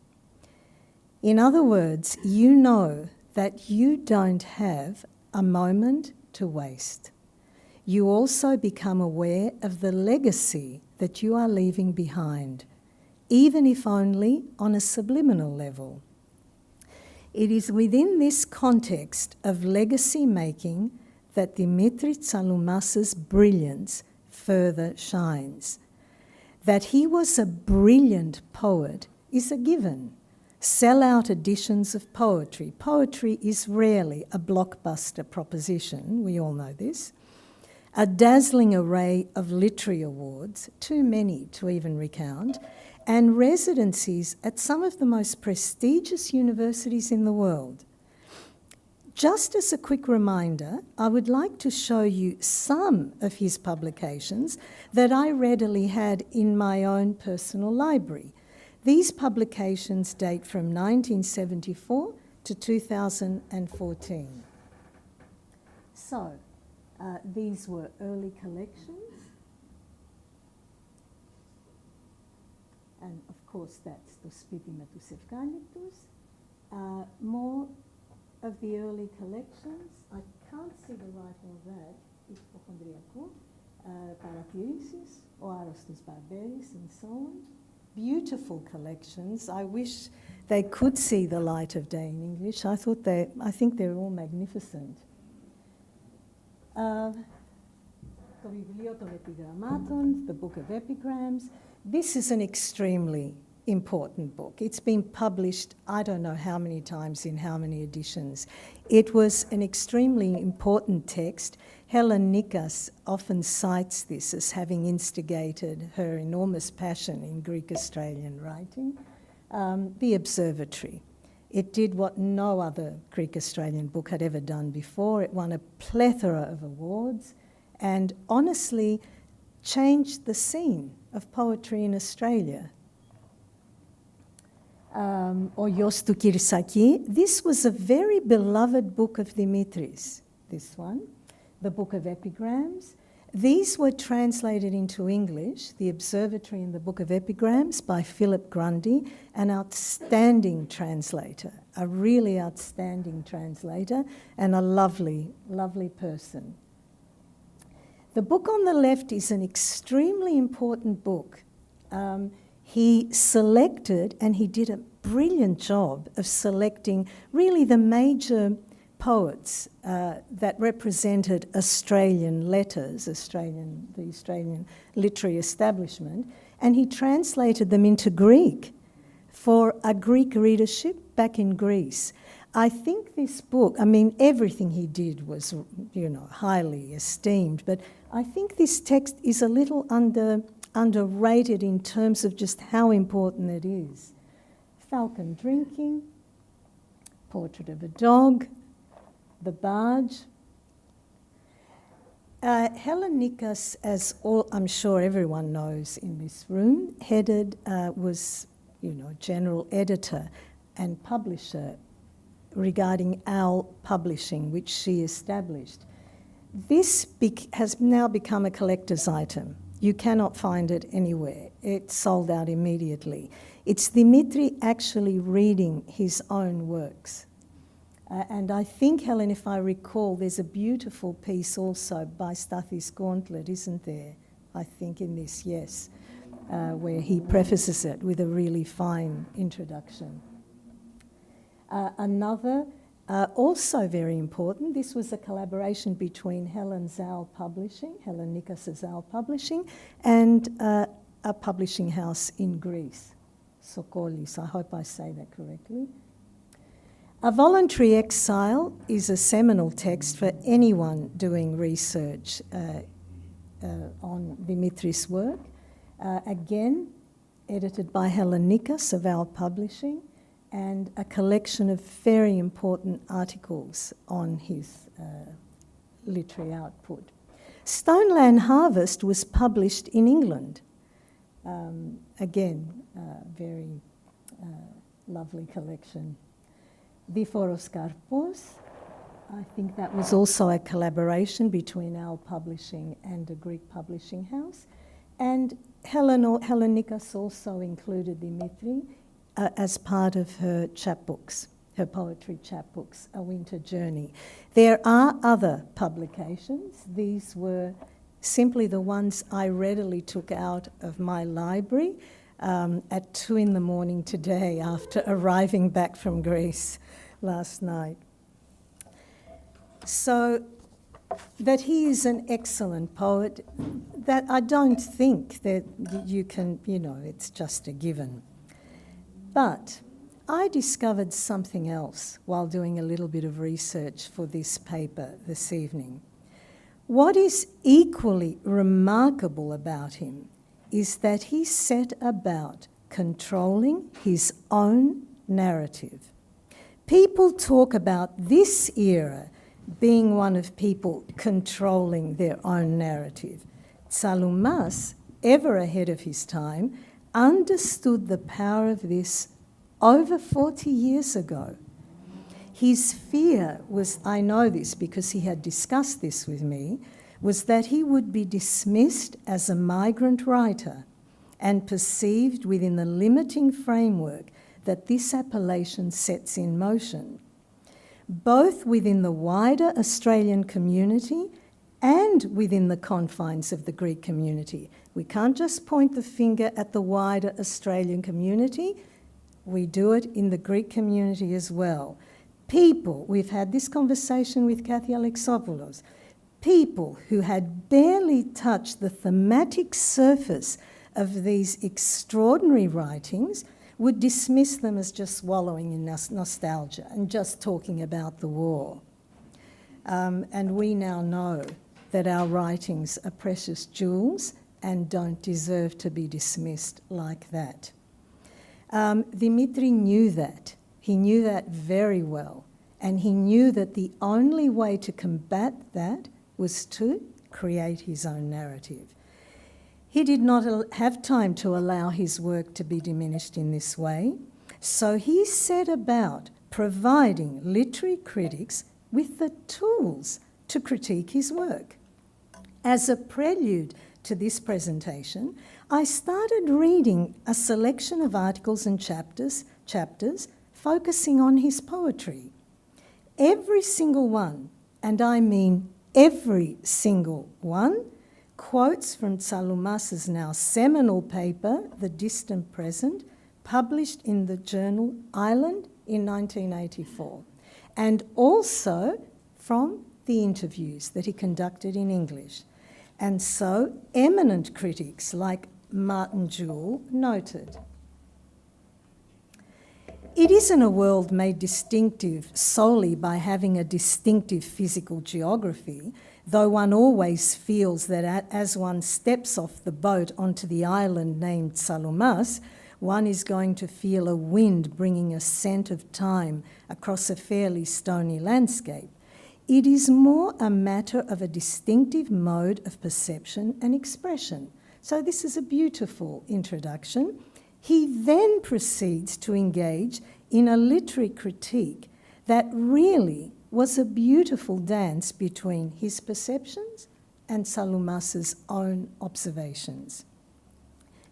In other words, you know that you don't have a moment to waste. You also become aware of the legacy that you are leaving behind, even if only on a subliminal level. It is within this context of legacy making that Dimitris Tsaloumas's brilliance further shines. That he was a brilliant poet is a given. Sell-out editions of poetry. Poetry is rarely a blockbuster proposition, we all know this. A dazzling array of literary awards, too many to even recount, and residencies at some of the most prestigious universities in the world. Just as a quick reminder, I would like to show you some of his publications that I readily had in my own personal library. These publications date from 1974 to 2014. So, these were early collections. And of course, that's the Spiti με τους Eucalypts. More of the early collections. I can't see the writing of that. Υποχονδριακό, παρατηρήσεις, ο άρρωστος Barberis, and so on. Beautiful collections. I wish they could see the light of day in English. I think they're all magnificent. Το βιβλίο των επιγραμμάτων, the Book of Epigrams. This is an extremely important book. It's been published, I don't know how many times in how many editions. It was an extremely important text. Helen Nikas often cites this as having instigated her enormous passion in Greek Australian writing. The Observatory. It did what no other Greek Australian book had ever done before. It won a plethora of awards and honestly changed the scene of poetry in Australia. Ο γιος του Kyrsaki. This was a very beloved book of Dimitris, this one, the Book of Epigrams. These were translated into English, The Observatory and the Book of Epigrams by Philip Grundy, an outstanding translator, a really outstanding translator and a lovely, lovely person. The book on the left is an extremely important book. He selected, and he did a brilliant job of selecting really the major poets that represented Australian letters, the Australian literary establishment, and he translated them into Greek for a Greek readership back in Greece. I think this book, I mean, everything he did was, highly esteemed, but I think this text is a little underrated in terms of just how important it is. Falcon Drinking, Portrait of a Dog, The Barge. Helen Nikas, as I'm sure everyone knows in this room, was, general editor and publisher regarding OWL Publishing, which she established. This has now become a collector's item. You cannot find it anywhere. It's sold out immediately. It's Dimitri actually reading his own works. And I think, Helen, if I recall, there's a beautiful piece also by Stathis Gauntlet, isn't there? I think in this, yes, where he prefaces it with a really fine introduction. Another, also very important, this was a collaboration between Helen Nikas's OWL Publishing, and a publishing house in Greece, Sokolis. I hope I say that correctly. A Voluntary Exile is a seminal text for anyone doing research on Dimitris' work. Again, edited by Hellenicus of Our Publishing, and a collection of very important articles on his literary output. Stoneland Harvest was published in England. Again, very lovely collection. Diphoros Karpos, I think that was also a collaboration between Our Publishing and a Greek publishing house. And Hellenicus also included Dimitri as part of her chapbooks, her poetry chapbooks, A Winter Journey. There are other publications. These were simply the ones I readily took out of my library at 2 a.m. today after arriving back from Greece last night. So that he is an excellent poet, that I don't think that you can, it's just a given. But I discovered something else while doing a little bit of research for this paper this evening. What is equally remarkable about him is that he set about controlling his own narrative. People talk about this era being one of people controlling their own narrative. Tsaloumas, ever ahead of his time, understood the power of this over 40 years ago. His fear was, I know this because he had discussed this with me, was that he would be dismissed as a migrant writer and perceived within the limiting framework that this appellation sets in motion, both within the wider Australian community and within the confines of the Greek community. We can't just point the finger at the wider Australian community, we do it in the Greek community as well. People, we've had this conversation with Kathy Alexopoulos, people who had barely touched the thematic surface of these extraordinary writings would dismiss them as just wallowing in nostalgia and just talking about the war. And we now know that our writings are precious jewels and don't deserve to be dismissed like that. Dimitri knew that. He knew that very well. And he knew that the only way to combat that was to create his own narrative. He did not have time to allow his work to be diminished in this way, so he set about providing literary critics with the tools to critique his work. As a prelude to this presentation, I started reading a selection of articles and chapters focusing on his poetry. Every single one, and I mean every single one, quotes from Tsaloumas' now seminal paper, The Distant Present, published in the journal Island in 1984, and also from the interviews that he conducted in English. And so eminent critics like Martin Jewell noted, "It isn't a world made distinctive solely by having a distinctive physical geography, though one always feels that as one steps off the boat onto the island named Tsaloumas, one is going to feel a wind bringing a scent of time across a fairly stony landscape. It is more a matter of a distinctive mode of perception and expression." So this is a beautiful introduction. He then proceeds to engage in a literary critique that really was a beautiful dance between his perceptions and Tsaloumas' own observations.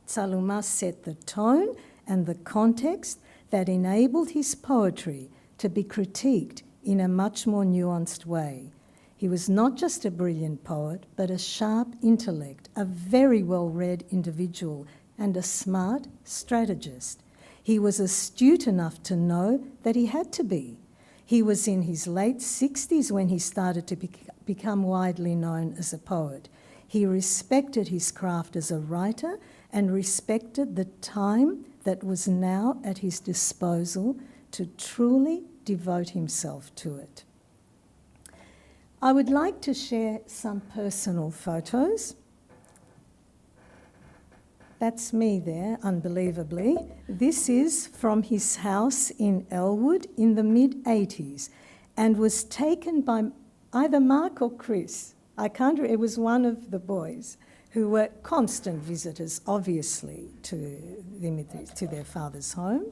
Tsaloumas set the tone and the context that enabled his poetry to be critiqued in a much more nuanced way. He was not just a brilliant poet, but a sharp intellect, a very well-read individual, and a smart strategist. He was astute enough to know that he had to be. He was in his late 60s when he started to become widely known as a poet. He respected his craft as a writer and respected the time that was now at his disposal to truly devote himself to it. I would like to share some personal photos. That's me there, unbelievably. This is from his house in Elwood in the mid-80s and was taken by either Mark or Chris. It was one of the boys who were constant visitors, obviously, to Dimitris, to their father's home.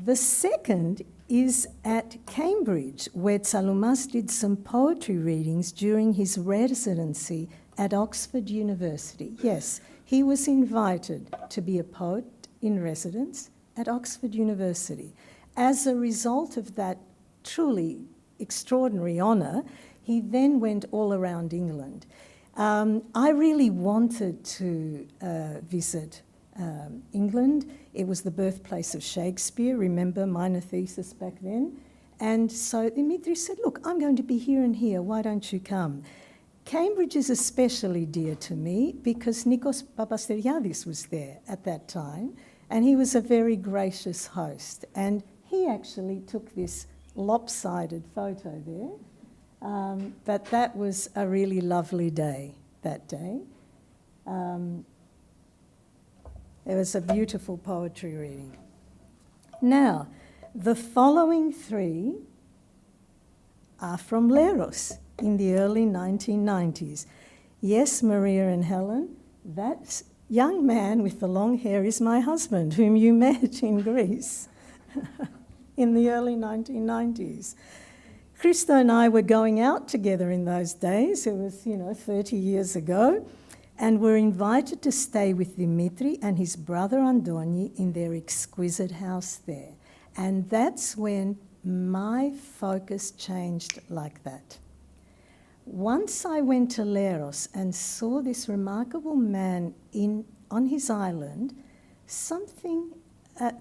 The second is at Cambridge, where Tsaloumas did some poetry readings during his residency at Oxford University. Yes, he was invited to be a poet in residence at Oxford University. As a result of that truly extraordinary honour, he then went all around England. I really wanted to visit England. It was the birthplace of Shakespeare, remember, minor thesis back then. And so Dimitris said, look, I'm going to be here and here, why don't you come? Cambridge is especially dear to me because Nikos Papasteriadis was there at that time, and he was a very gracious host. And he actually took this lopsided photo there, but that was a really lovely day that day. It was a beautiful poetry reading. Now, the following three are from Leros in the early 1990s. Yes, Maria and Helen, that young man with the long hair is my husband, whom you met in Greece in the early 1990s. Christo and I were going out together in those days. It was, 30 years ago. And were invited to stay with Dimitri and his brother Andoni in their exquisite house there. And that's when my focus changed like that. Once I went to Leros and saw this remarkable man on his island,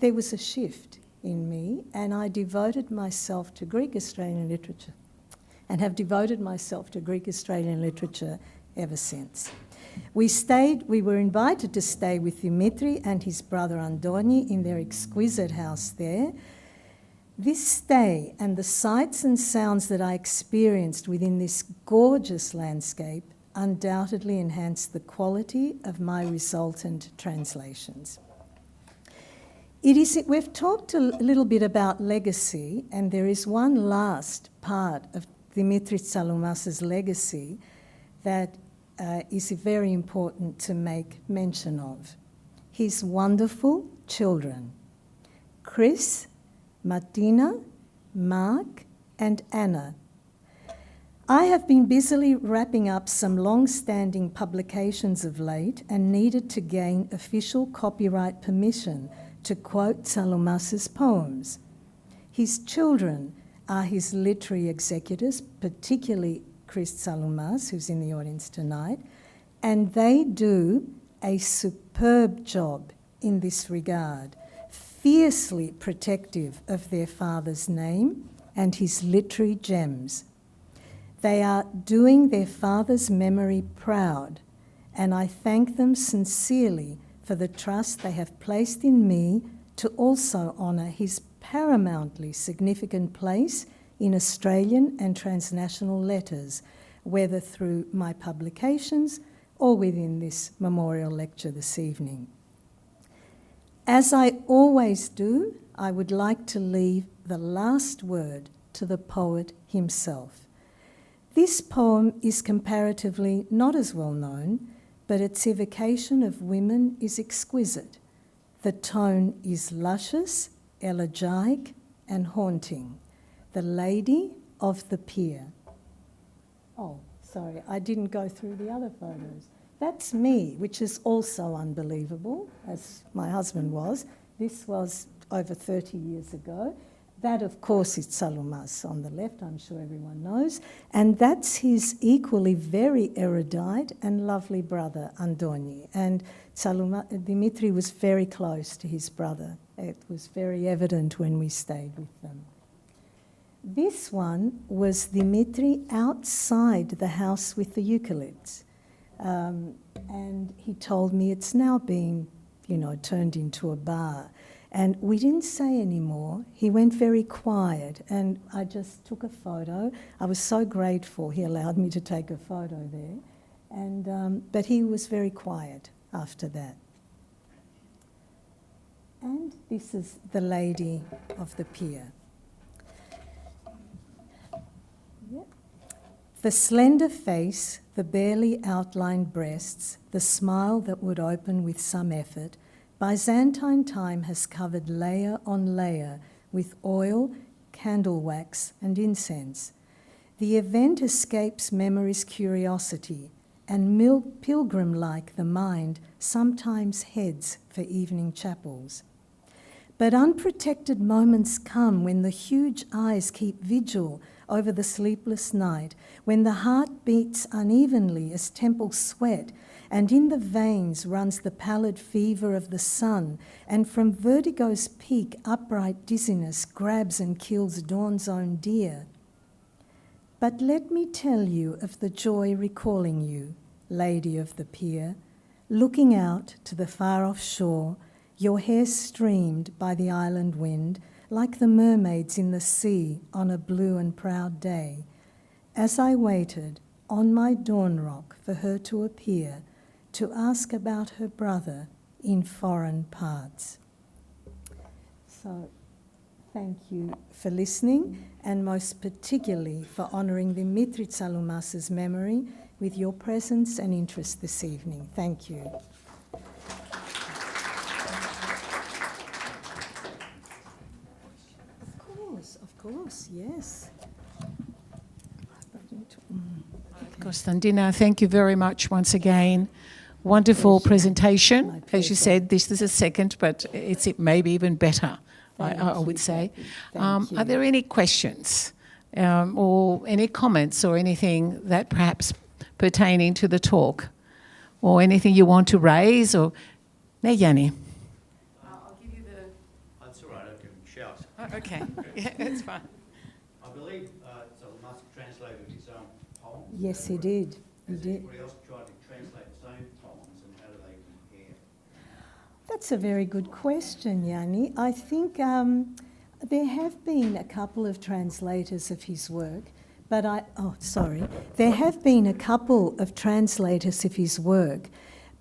there was a shift in me, and I devoted myself to Greek Australian literature and have devoted myself to Greek Australian literature ever since. We were invited to stay with Dimitri and his brother Andoni in their exquisite house there. This stay and the sights and sounds that I experienced within this gorgeous landscape undoubtedly enhanced the quality of my resultant translations. We've talked a little bit about legacy, and there is one last part of Dimitris Tsaloumas' legacy that is very important to make mention of. His wonderful children, Chris, Martina, Mark, and Anna. I have been busily wrapping up some long-standing publications of late and needed to gain official copyright permission to quote Tsaloumas' poems. His children are his literary executors, particularly Chris Tsaloumas, who's in the audience tonight, and they do a superb job in this regard, fiercely protective of their father's name and his literary gems. They are doing their father's memory proud, and I thank them sincerely for the trust they have placed in me to also honour his paramountly significant place in Australian and transnational letters, whether through my publications or within this memorial lecture this evening. As I always do, I would like to leave the last word to the poet himself. This poem is comparatively not as well known, but its evocation of women is exquisite. The tone is luscious, elegiac, and haunting. The Lady of the Pier. Oh, sorry, I didn't go through the other photos. That's me, which is also unbelievable, as my husband was. This was over 30 years ago. That, of course, is Tsaloumas on the left, I'm sure everyone knows. And that's his equally very erudite and lovely brother, Andoni. And Dimitri was very close to his brother. It was very evident when we stayed with them. This one was Dimitri outside the house with the Eucalypts. And he told me it's now been, turned into a bar. And we didn't say any more. He went very quiet, and I just took a photo. I was so grateful he allowed me to take a photo there. And, but he was very quiet after that. And this is the lady of the pier. Yep. The slender face, the barely outlined breasts, the smile that would open with some effort, Byzantine time has covered layer on layer with oil, candle wax, and incense. The event escapes memory's curiosity, and pilgrim-like the mind sometimes heads for evening chapels. But unprotected moments come when the huge eyes keep vigil over the sleepless night, when the heart beats unevenly as temples sweat, and in the veins runs the pallid fever of the sun, and from vertigo's peak upright dizziness grabs and kills dawn's own deer. But let me tell you of the joy recalling you, lady of the pier, looking out to the far-off shore, your hair streamed by the island wind, like the mermaids in the sea on a blue and proud day. As I waited on my dawn rock for her to appear, to ask about her brother in foreign parts. So, thank you for listening, and most particularly for honouring Dimitris Tsaloumas' memory with your presence and interest this evening. Thank you. Of course, yes. Konstandina, thank you very much once again. Wonderful presentation. As you said, this is a second, but it's maybe even better, I would say. Are there any questions or any comments or anything that perhaps pertaining to the talk or anything you want to raise? Or no, Yanni. I'll give you the... That's all right, I can shout. Oh, okay, yeah, that's fine. I believe Tsaloumas translated his own poems. Yes, he did. He Has did. anybody else tried to translate his own poems, and how do they compare? That's a very good question, Yanni. I think there have been a couple of translators of his work, but there have been a couple of translators of his work,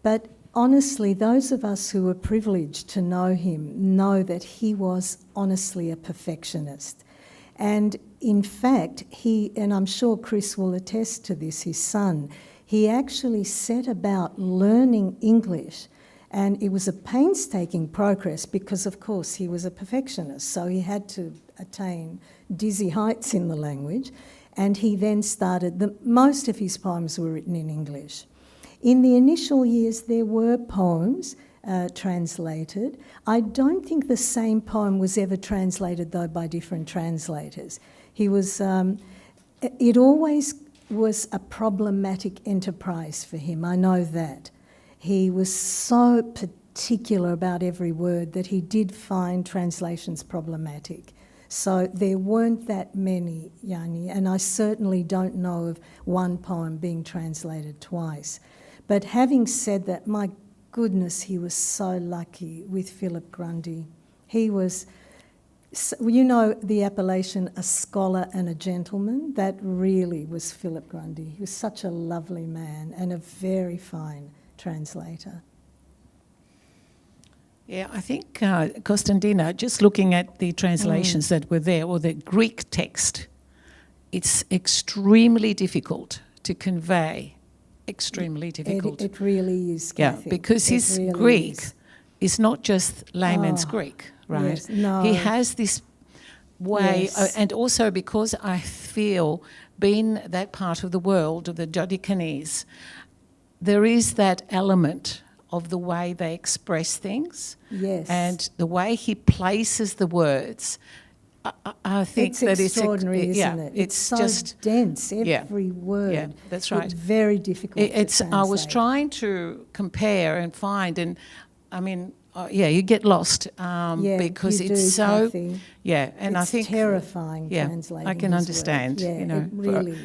but honestly, those of us who were privileged to know him know that he was honestly a perfectionist. And in fact, and I'm sure Chris will attest to this, his son, he actually set about learning English, and it was a painstaking progress because, of course, he was a perfectionist, so he had to attain dizzy heights in the language, and he then started, most of his poems were written in English. In the initial years, there were poems translated. I don't think the same poem was ever translated, though, by different translators. He was, it always was a problematic enterprise for him, I know that. He was so particular about every word that he did find translations problematic. So there weren't that many, Yanni, and I certainly don't know of one poem being translated twice. But having said that, my goodness, he was so lucky with Philip Grundy. He was, you know, the appellation a scholar and a gentleman, that really was Philip Grundy. He was such a lovely man and a very fine translator. Yeah, I think, Konstandina, just looking at the translations that were there, or the Greek text, it's extremely difficult to convey. Extremely difficult. It really is, Kathy. Yeah, because his really Greek is not just layman's Greek, right? Yes, no. He has this way, and also because I feel, being that part of the world, of the Dodecanese, there is that element of the way they express things, and the way he places the words. I think it's that extraordinary, isn't it? It's so just dense, every word. Yeah, that's right. It's very difficult to translate. I was trying to compare and find, and I mean, you get lost because it's so. Kathy. Yeah, and I think it's terrifying translating. I can his understand. Work. Yeah, you know, it really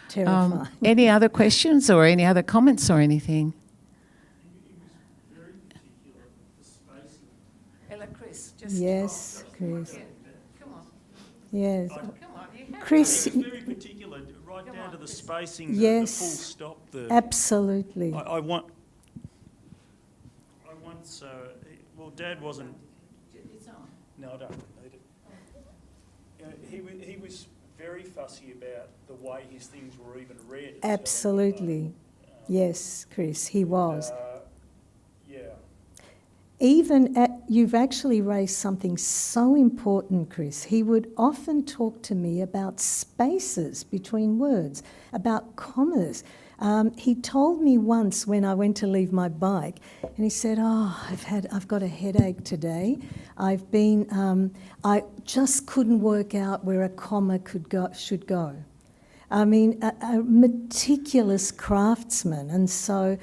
terrifying. Any other questions or any other comments or anything? particular, Chris? Just Yes, Chris. Yeah. Come on, Yes. come on. You have Chris, He was very particular, right Come down on, to the Chris. spacing, the Yes. full stop. absolutely. I once, well, Dad wasn't. It's on. No, I don't need it. He was very fussy about the way his things were even read. Absolutely. Yes, Chris, he was. Yeah. Even you've actually raised something so important, Chris. He would often talk to me about spaces between words, about commas. He told me once when I went to leave my bike, and he said, "Oh, I've got a headache today. I just couldn't work out where a comma should go." I mean, a meticulous craftsman, and so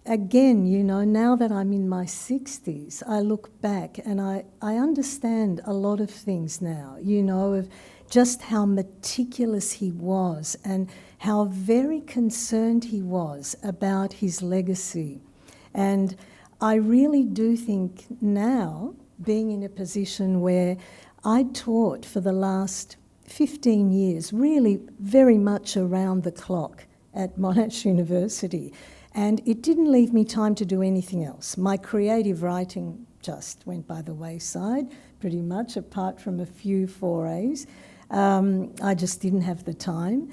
again, now that I'm in my 60s, I look back and I understand a lot of things now, of just how meticulous he was and how very concerned he was about his legacy. And I really do think now, being in a position where I taught for the last 15 years, really very much around the clock at Monash University, and it didn't leave me time to do anything else. My creative writing just went by the wayside, pretty much, apart from a few forays. I just didn't have the time.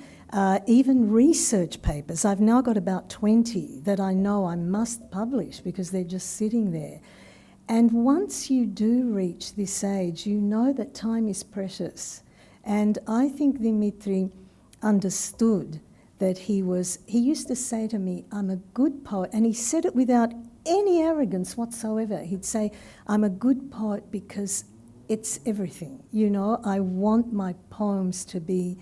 Even research papers, I've now got about 20 that I know I must publish because they're just sitting there. And once you do reach this age, you know that time is precious. And I think Dimitri understood that he used to say to me, "I'm a good poet," and he said it without any arrogance whatsoever. He'd say, "I'm a good poet because it's everything. I want my poems to be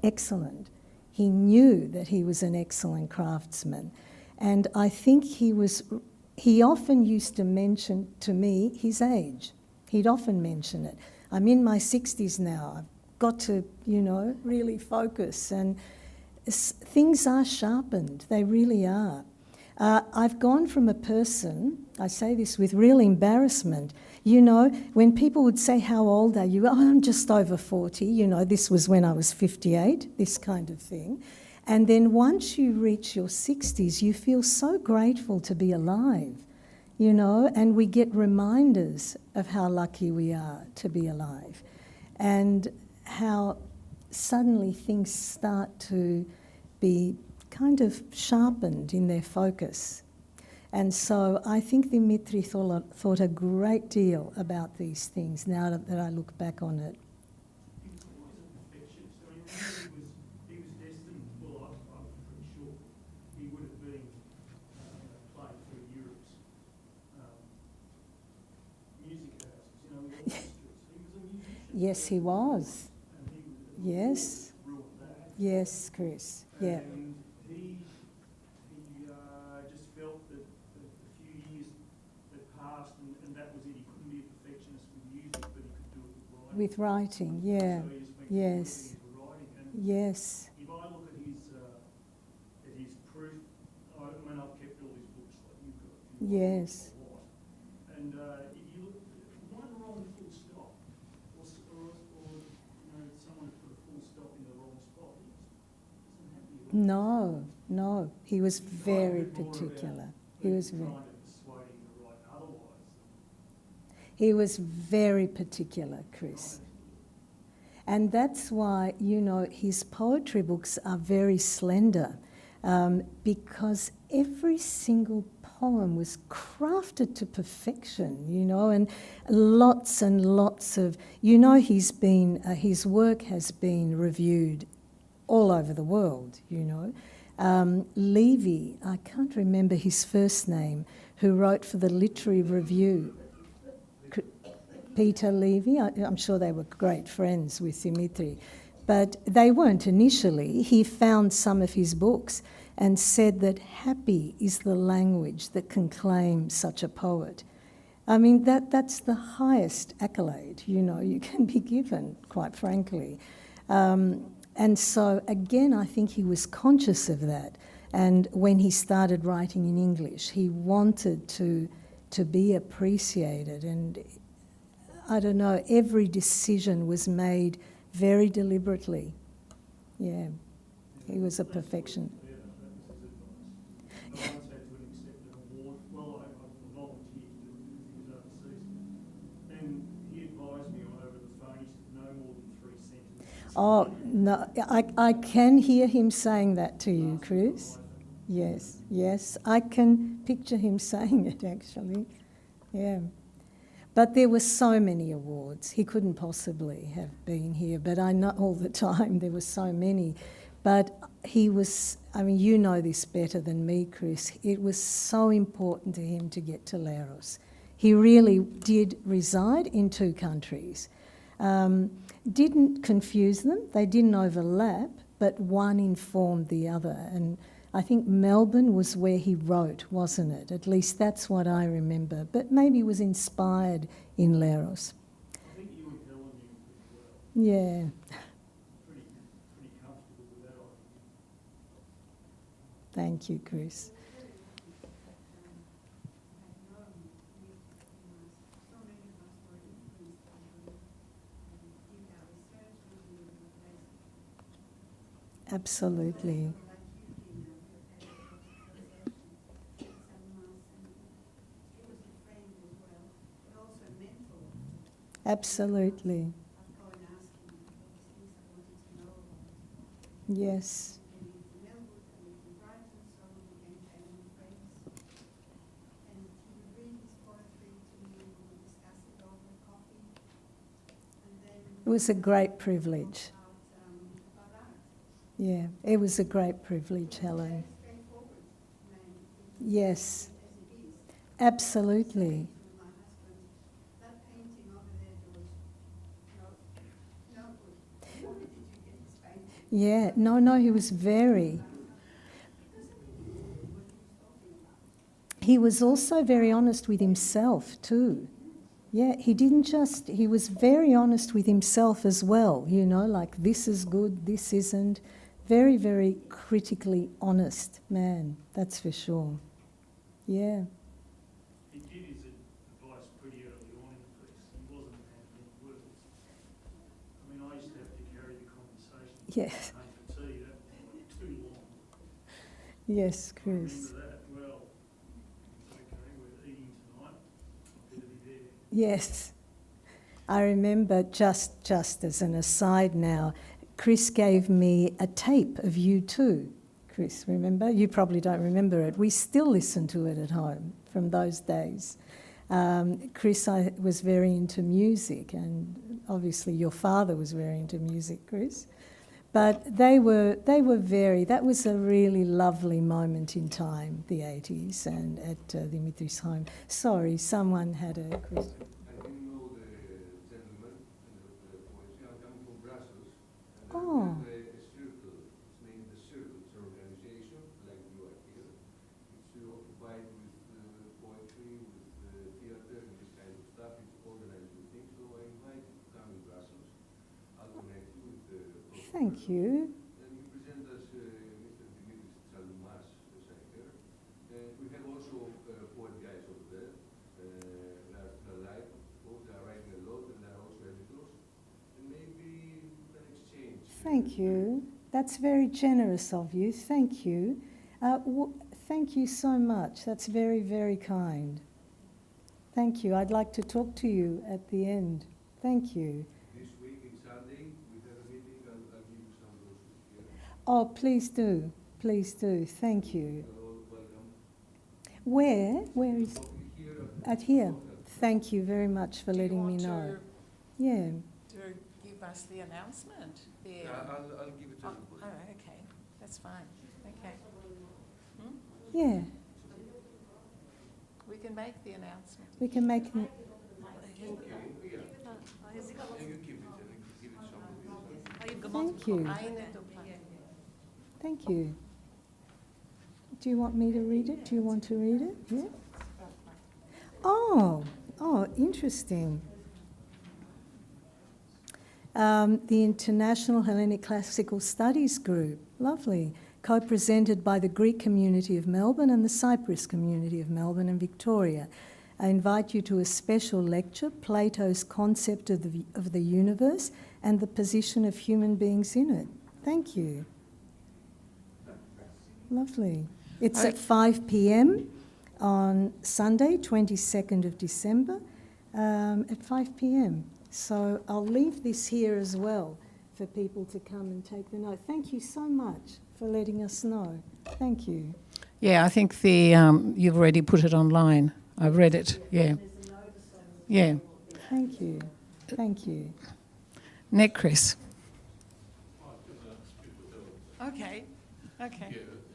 excellent." He knew that he was an excellent craftsman. And I think he often used to mention to me his age. He'd often mention it. I'm in my 60s now. I've got to, really focus. And things are sharpened. They really are. I've gone from a person, I say this with real embarrassment, when people would say, "How old are you?" "Oh, I'm just over 40. This was when I was 58, this kind of thing. And then once you reach your 60s, you feel so grateful to be alive, and we get reminders of how lucky we are to be alive and how suddenly things start to be kind of sharpened in their focus. And so I think Dimitri thought a great deal about these things now that I look back on it. He was always a perfectionist. He was destined, well, I'm pretty sure he would have been playing for Europe's music houses, with orchestras. He was a musician. Yes, he was. And he Yes. ruined that. Yes, Chris. Yeah. And he just felt that a few years had passed and that was it. He couldn't be a perfectionist with music, but he could do it with writing. With writing, yeah. So he just went Yes. into writing. And Yes. if I look at his proof, I've kept all his books like you've got. Yes. A lot. And if you look, one wrong full stop, or someone put a full stop in the wrong spot, he wasn't happy with it. No. He was very particular. He was very. Trying to persuade him to write otherwise. He was very particular, Chris. And that's why, his poetry books are very slender, because every single poem was crafted to perfection, and lots of, his work has been reviewed all over the world, Levy, I can't remember his first name, who wrote for the Literary Review. Peter Levy, I'm sure they were great friends with Dimitri, but they weren't initially. He found some of his books and said that happy is the language that can claim such a poet. I mean, that's the highest accolade, you can be given, quite frankly. And so, again, I think he was conscious of that. And when he started writing in English, he wanted to to be appreciated. And I don't know, every decision was made very deliberately. Yeah, he was a perfection. I once had to accept an award. Well, I volunteered to do things overseas. And he advised me over the phone, he said no more than 3 sentences. Oh, no, I can hear him saying that to you, Chris. Yes, yes, I can picture him saying it, actually. Yeah. But there were so many awards. He couldn't possibly have been here, but I know all the time there were so many. But he was, I mean, you know this better than me, Chris. It was so important to him to get to Leros. He really did reside in 2 countries. Didn't confuse them, they didn't overlap, but one informed the other. And I think Melbourne was where he wrote, wasn't it? At least that's what I remember. But maybe was inspired in Leros. I think you and Helen knew pretty well. Yeah. Pretty comfortable with that, I think. Thank you, Chris. Absolutely. Absolutely. Yes. It was a great privilege. Yeah, it was a great privilege, Helen. Yes, absolutely. Yeah, no, he was very. He was also very honest with himself too. Yeah, he was very honest with himself as well, you know, like this is good, this isn't. Very, very critically honest man, that's for sure. Yeah. He did his advice pretty early on in the piece. He wasn't a man of many words. I mean, I used to have to carry the conversation. Yes. For tea, that was like too long. Yes, I Chris. remember that well. Okay, we're eating tonight. I better be there. Yes. I remember, just as an aside now, Chris gave me a tape of you too. Chris, remember? You probably don't remember it. We still listen to it at home from those days. Chris was very into music, and obviously your father was very into music, Chris. But they were that was a really lovely moment in time, the 80s, and at Dimitris' home. Sorry, someone had a question. I didn't know the gentleman and the poetry. I'm coming from Brussels. And Oh. I have a circle. It's named the Circle. It's an organization, like you are here. It's occupied with poetry, with theatre, and this kind of stuff. It's organized with things. So I invite you to come in Brussels. I'll connect you with the... Thank you. And you present us Mr. Dimitris Tsaloumas Memorial. We have also poet guys over there. They are still alive. Both are writing a lot, and they are also editors. And maybe we can exchange. Thank you. That's very generous of you. Thank you. Thank you so much. That's very, very kind. Thank you. I'd like to talk to you at the end. Thank you. This week, in Sunday, we have a meeting. I'll give you some brochures here. Oh, please do. Please do. Thank you. You're all welcome. Where? Where is... Here. At here. Thank you very much for letting me know. Yeah. To give us the announcement? Yeah, I'll give it to Oh, everybody. okay. That's fine. Okay. Yeah. We can make the announcement. We can make... Okay, yeah. And you keep it, and you give it to somebody else. Thank you. Thank you. Do you want me to read it? Do you want to read it? Yeah. Oh, interesting. The International Hellenic Classical Studies Group, lovely, co-presented by the Greek community of Melbourne and the Cyprus community of Melbourne and Victoria. I invite you to a special lecture, Plato's Concept of the Universe and the Position of Human Beings in It. Thank you. Lovely. It's at 5 p.m. on Sunday, 22nd of December, at 5 p.m. So I'll leave this here as well for people to come and take the note. Thank you so much for letting us know. Thank you. Yeah, I think you've already put it online. I've read it, yeah. Yeah. Thank you. Thank you. Nick, Chris. Okay. Congratulations,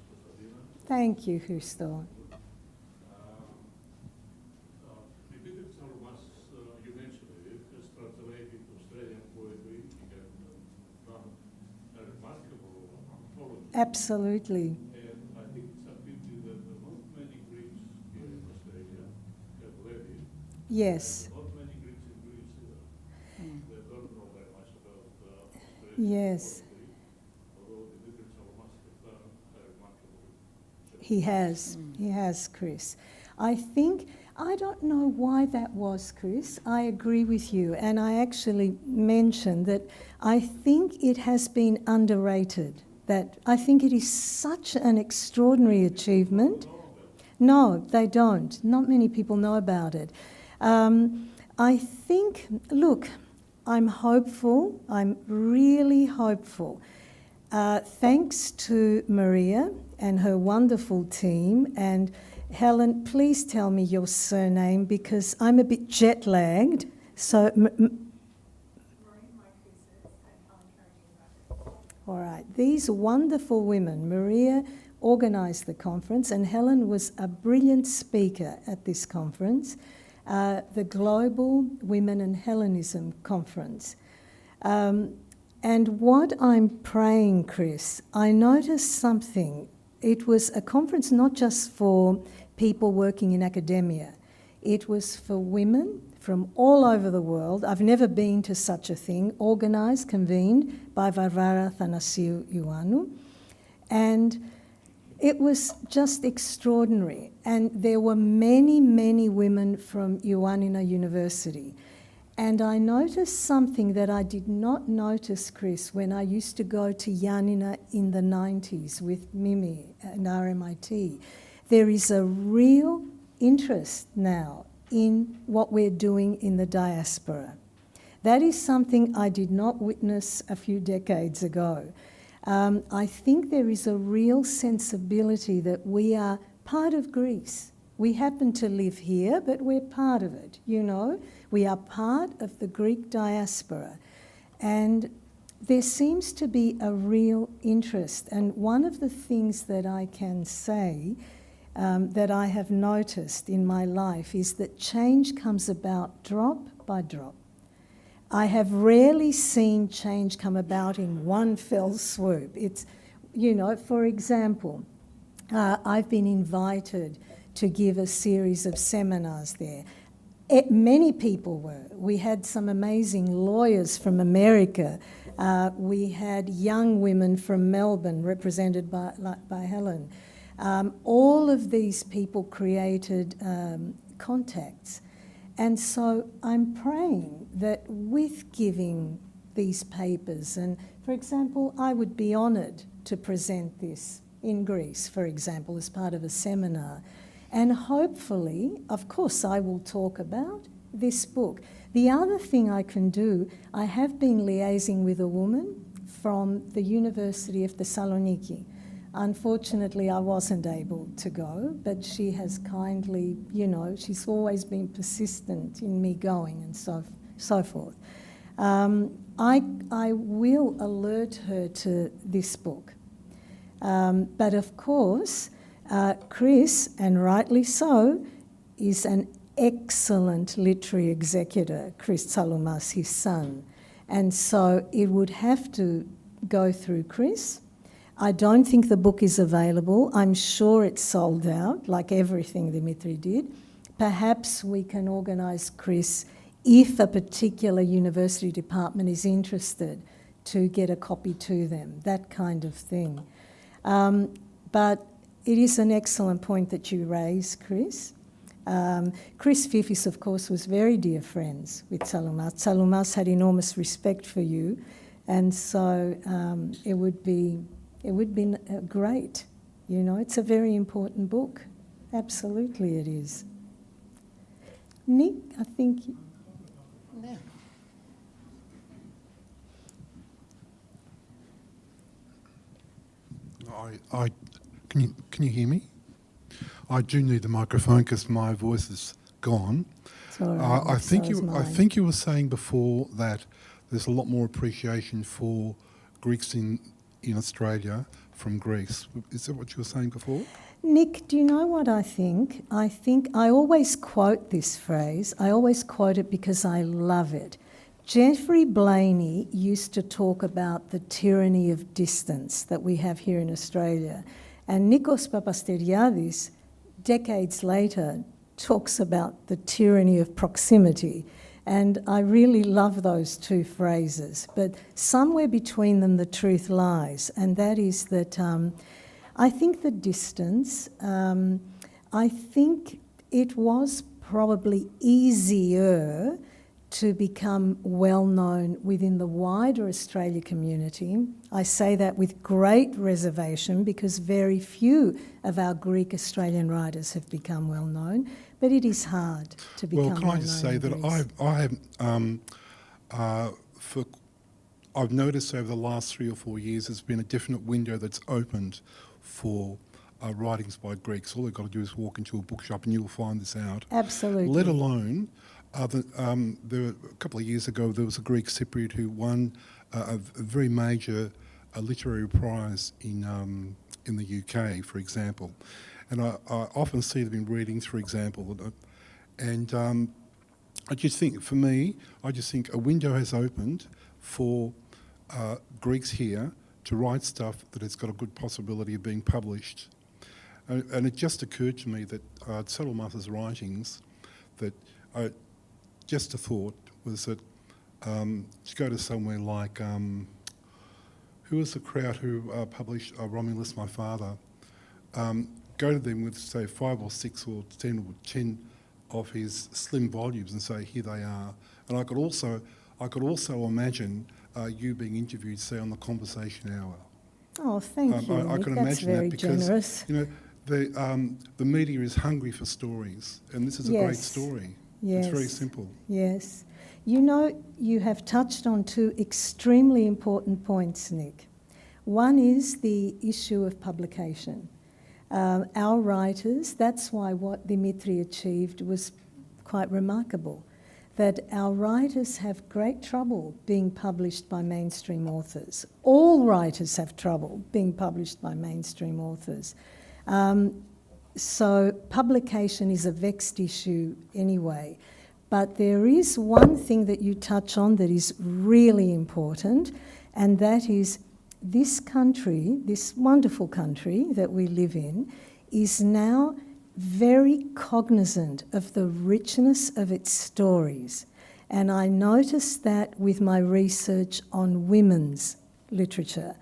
Konstandina. Thank you, Christo. Dimitris Tsaloumas, you mentioned it, has translated Australian poetry and done a remarkable anthology. Absolutely. And I think it's a pity that not many Greeks here in Australia have read it. Yes. And not many Greeks in Greece either. They don't know very much about Australian Yes. poetry, although Dimitris Tsaloumas has done a remarkable job. He has, Chris. I don't know why that was, Chris. I agree with you. And I actually mentioned that I think it has been underrated, that I think it is such an extraordinary achievement. No, they don't. Not many people know about it. I think, look, I'm hopeful. I'm really hopeful. Thanks to Maria and her wonderful team. And Helen, please tell me your surname because I'm a bit jet lagged. So, all right, these wonderful women, Maria organised the conference and Helen was a brilliant speaker at this conference, the Global Women and Hellenism Conference. And what I'm praying, Chris, I noticed something. It was a conference not just for people working in academia. It was for women from all over the world. I've never been to such a thing, organised, convened by Varvara Thanasiou Ioannou. And it was just extraordinary. And there were many, many women from Ioannina University. And I noticed something that I did not notice, Chris, when I used to go to Ioannina in the 90s with Mimi and RMIT. There is a real interest now in what we're doing in the diaspora. That is something I did not witness a few decades ago. I think there is a real sensibility that we are part of Greece. We happen to live here, but we're part of it, you know. We are part of the Greek diaspora. And there seems to be a real interest. And one of the things that I can say that I have noticed in my life is that change comes about drop by drop. I have rarely seen change come about in one fell swoop. It's, you know, for example, I've been invited to give a series of seminars there. Many people were. We had some amazing lawyers from America. We had young women from Melbourne represented by Helen. All of these people created contacts. And so I'm praying that with giving these papers, and for example, I would be honoured to present this in Greece, for example, as part of a seminar. And hopefully, of course, I will talk about this book. The other thing I can do, I have been liaising with a woman from the University of Thessaloniki. Unfortunately, I wasn't able to go, but she has kindly, you know, she's always been persistent in me going and so forth. I will alert her to this book. But of course, Chris, and rightly so, is an excellent literary executor, Chris Tsaloumas, his son. And so it would have to go through Chris. I don't think the book is available. I'm sure it's sold out, like everything Dimitri did. Perhaps we can organise, Chris, if a particular university department is interested, to get a copy to them, that kind of thing. But it is an excellent point that you raise, Chris. Chris Fifis, of course, was very dear friends with Tsaloumas. Tsaloumas had enormous respect for you, and so it would be great. You know, it's a very important book. Absolutely, it is. Nick, I think. Yeah. Can you hear me? I do need the microphone because my voice is gone. It's all right, I think mine. you were saying before that there's a lot more appreciation for Greeks in Australia from Greece. Is that what you were saying before? Nick, do you know what I think? I think I always quote this phrase. I always quote it because I love it. Geoffrey Blainey used to talk about the tyranny of distance that we have here in Australia. And Nikos Papasteriadis, decades later, talks about the tyranny of proximity. And I really love those two phrases. But somewhere between them, the truth lies. And that is that I think the distance, I think it was probably easier to become well-known within the wider Australia community. I say that with great reservation because very few of our Greek Australian writers have become well-known, but it is hard to become well-known. Well, can I just say that I've noticed over the last 3 or 4 years there's been a definite window that's opened for writings by Greeks. All they've got to do is walk into a bookshop and you'll find this out. Absolutely. Let alone, a couple of years ago there was a Greek Cypriot who won a very major literary prize in the UK, for example. And I often see them in readings, for example, and I just think, for me, a window has opened for Greeks here to write stuff that has got a good possibility of being published. And it just occurred to me that Tsaloumas' writings, that just a thought was that to go to somewhere like, who was the crowd who published Romulus, My Father? Go to them with, say, 5 or 6 or 10 of his slim volumes and say, here they are. And I could also imagine you being interviewed, say, on the Conversation Hour. Oh, thank you, I Nick. can That's imagine very that because generous. you know the media is hungry for stories, and this is a great story. Yes. It's very simple. Yes. You know, you have touched on 2 extremely important points, Nick. One is the issue of publication. Our writers, that's why what Dimitri achieved was quite remarkable, that our writers have great trouble being published by mainstream authors. All writers have trouble being published by mainstream authors. So publication is a vexed issue anyway. But there is one thing that you touch on that is really important, and that is this country, this wonderful country that we live in, is now very cognizant of the richness of its stories. And I noticed that with my research on women's literature,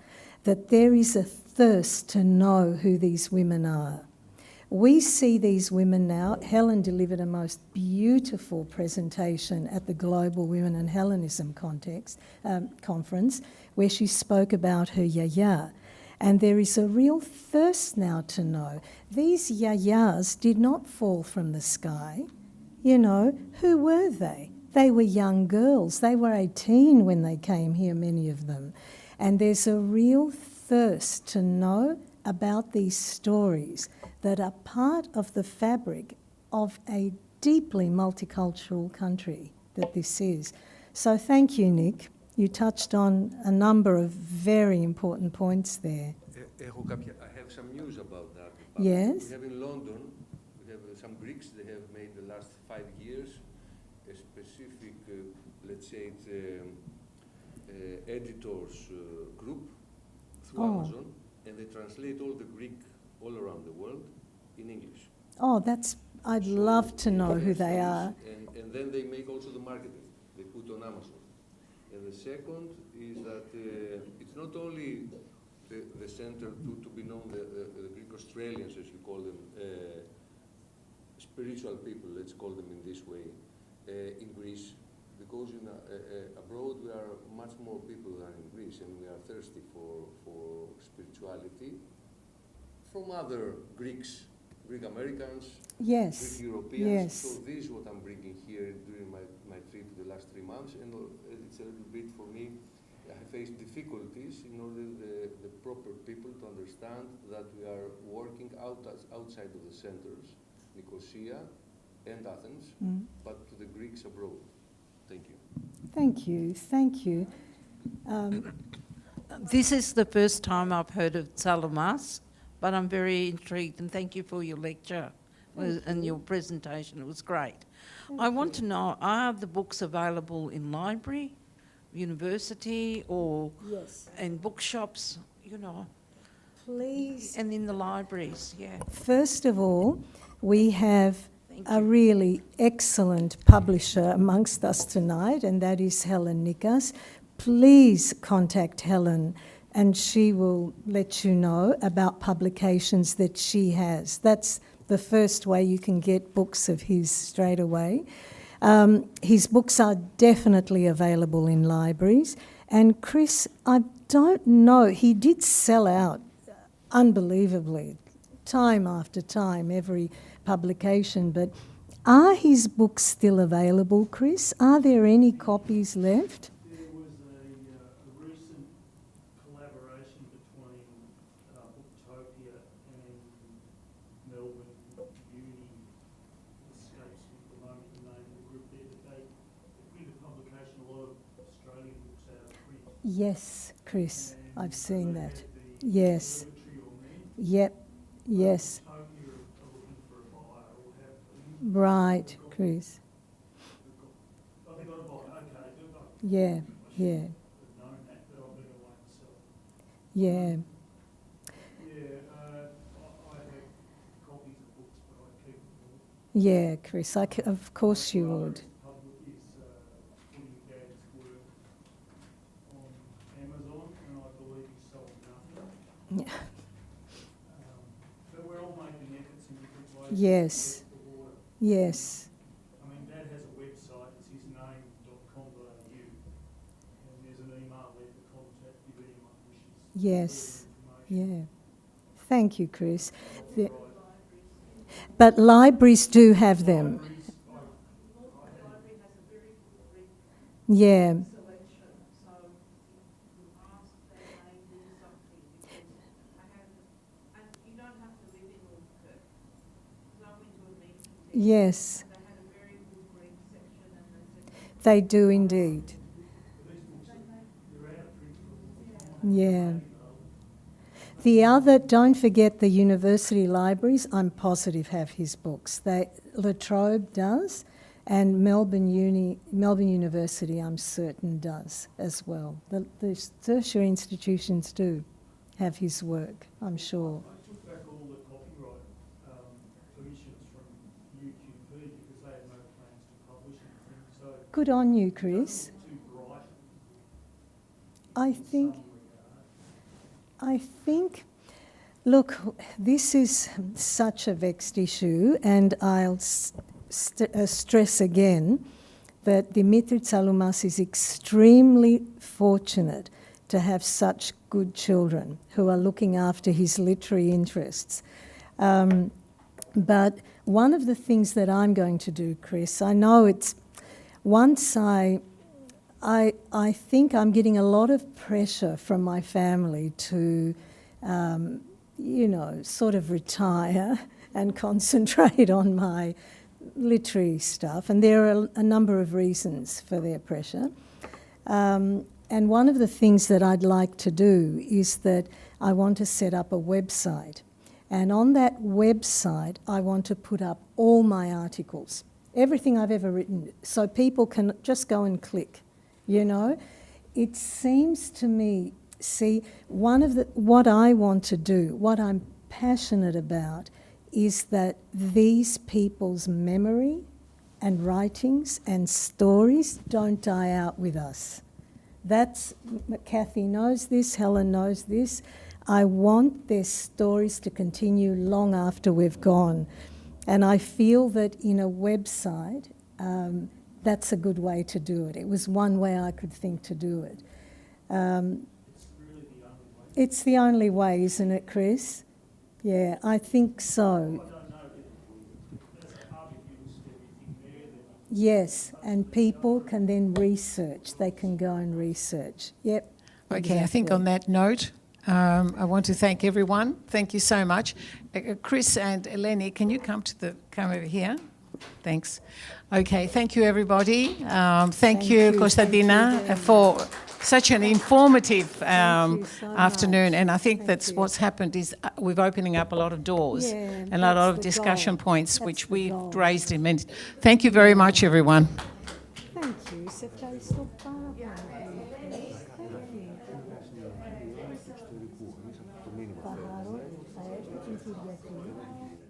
that there is a thirst to know who these women are. We see these women now. Helen delivered a most beautiful presentation at the Global Women and Hellenism conference where she spoke about her yaya. And there is a real thirst now to know. These yayas did not fall from the sky. You know, who were they? They were young girls. They were 18 when they came here, many of them. And there's a real thirst to know about these stories that are part of the fabric of a deeply multicultural country that this is. So thank you, Nick. You touched on a number of very important points there. I have some news about that. Yes? We have in London, we have some Greeks, they have made the last 5 years a specific, let's say, editors group through Amazon, and they translate all the Greek all around the world in English. Oh, I'd love to know who they are. And then they make also the marketing. They put on Amazon. And the second is that it's not only the center to be known, the Greek Australians, as you call them, spiritual people, let's call them in this way, in Greece, because abroad we are much more people than in Greece, and we are thirsty for spirituality from other Greeks, Greek Americans, Yes. Greek Europeans. Yes. So this is what I'm bringing here during my trip the last 3 months, and it's a little bit for me. I faced difficulties in order the proper people to understand that we are working outside of the centers, Nicosia and Athens, but to the Greeks abroad. Thank you. Thank you. Thank you. This is the first time I've heard of Tsaloumas, but I'm very intrigued, and thank you for your lecture and your presentation. It was great. I want to know, are the books available in library, university, or Yes. in bookshops, you know, Please. and in the libraries? Yeah. First of all, we have Thank a you. really excellent publisher amongst us tonight, and that is Helen Nikas. Please contact Helen, and she will let you know about publications that she has. That's the first way you can get books of his straight away. His books are definitely available in libraries. And Chris, I don't know, he did sell out unbelievably, time after time, every publication, but are his books still available, Chris? Are there any copies left? There was a recent collaboration between Booktopia and Melbourne Uni. Escapes me at the moment the name of the group there, but they put into publication a lot of Australian books out of print. Yes, Chris, And I've seen they that. had the Yes. observatory on there. Yep, yes, Booktopia are looking for a buyer or have. right, Chris. Oh, they got a buyer, okay. Yeah, yeah, I've known that, but I've been away myself. yeah. Yeah, I have copies of books, but I keep them all. Yeah, Chris, of course you My would. public is putting Dad's work on Amazon, and I believe he sold nothing. Yeah. But we're all making efforts in different ways. Yes. To test the water. Yes, I mean, Dad has a website, it's his name.com.au, and there's an email there to contact if anyone wishes. yes, further information. yeah. Thank you, Chris. The- Right. But libraries do have them. Libraries, Yeah, yes. They do indeed. Yeah. The other, don't forget the university libraries, I'm positive have his books. La Trobe does, and Melbourne University, I'm certain, does as well. The tertiary institutions do have his work, I'm sure. I took back all the copyright permissions from UQP because they had no plans to publish anything. So Good on you, it Chris. doesn't look too bright I in think, some regard. I think, look, this is such a vexed issue, and I'll stress again that Dimitris Tsaloumas is extremely fortunate to have such good children who are looking after his literary interests. But one of the things that I'm going to do, Chris, I know it's, once I think I'm getting a lot of pressure from my family to, sort of retire and concentrate on my literary stuff. And there are a number of reasons for their pressure. And one of the things that I'd like to do is that I want to set up a website. And on that website, I want to put up all my articles, everything I've ever written, so people can just go and click. It seems to me, what I want to do, what I'm passionate about, is that these people's memory and writings and stories don't die out with us. Kathy knows this, Helen knows this. I want their stories to continue long after we've gone. And I feel that in a website, that's a good way to do it. It was one way I could think to do it. It's the only way, isn't it, Chris? Yeah, I think so. Yes, and people can then research. They can go and research. Yep. Okay, I think exactly. on that note, I want to thank everyone. Thank you so much. Chris and Eleni, can you come over here? Thanks. Okay, thank you everybody. Thank you, Konstandina, for such an informative so afternoon. much. And I think Thank that's you. what's happened is we're opening up a lot of doors Yeah, and a lot that's of the discussion goal. points, That's which the we've goal. raised in many. Thank you very much, everyone. Thank you. Se fai sto Thank you. Παρά, θα έρθει την Κυριακή.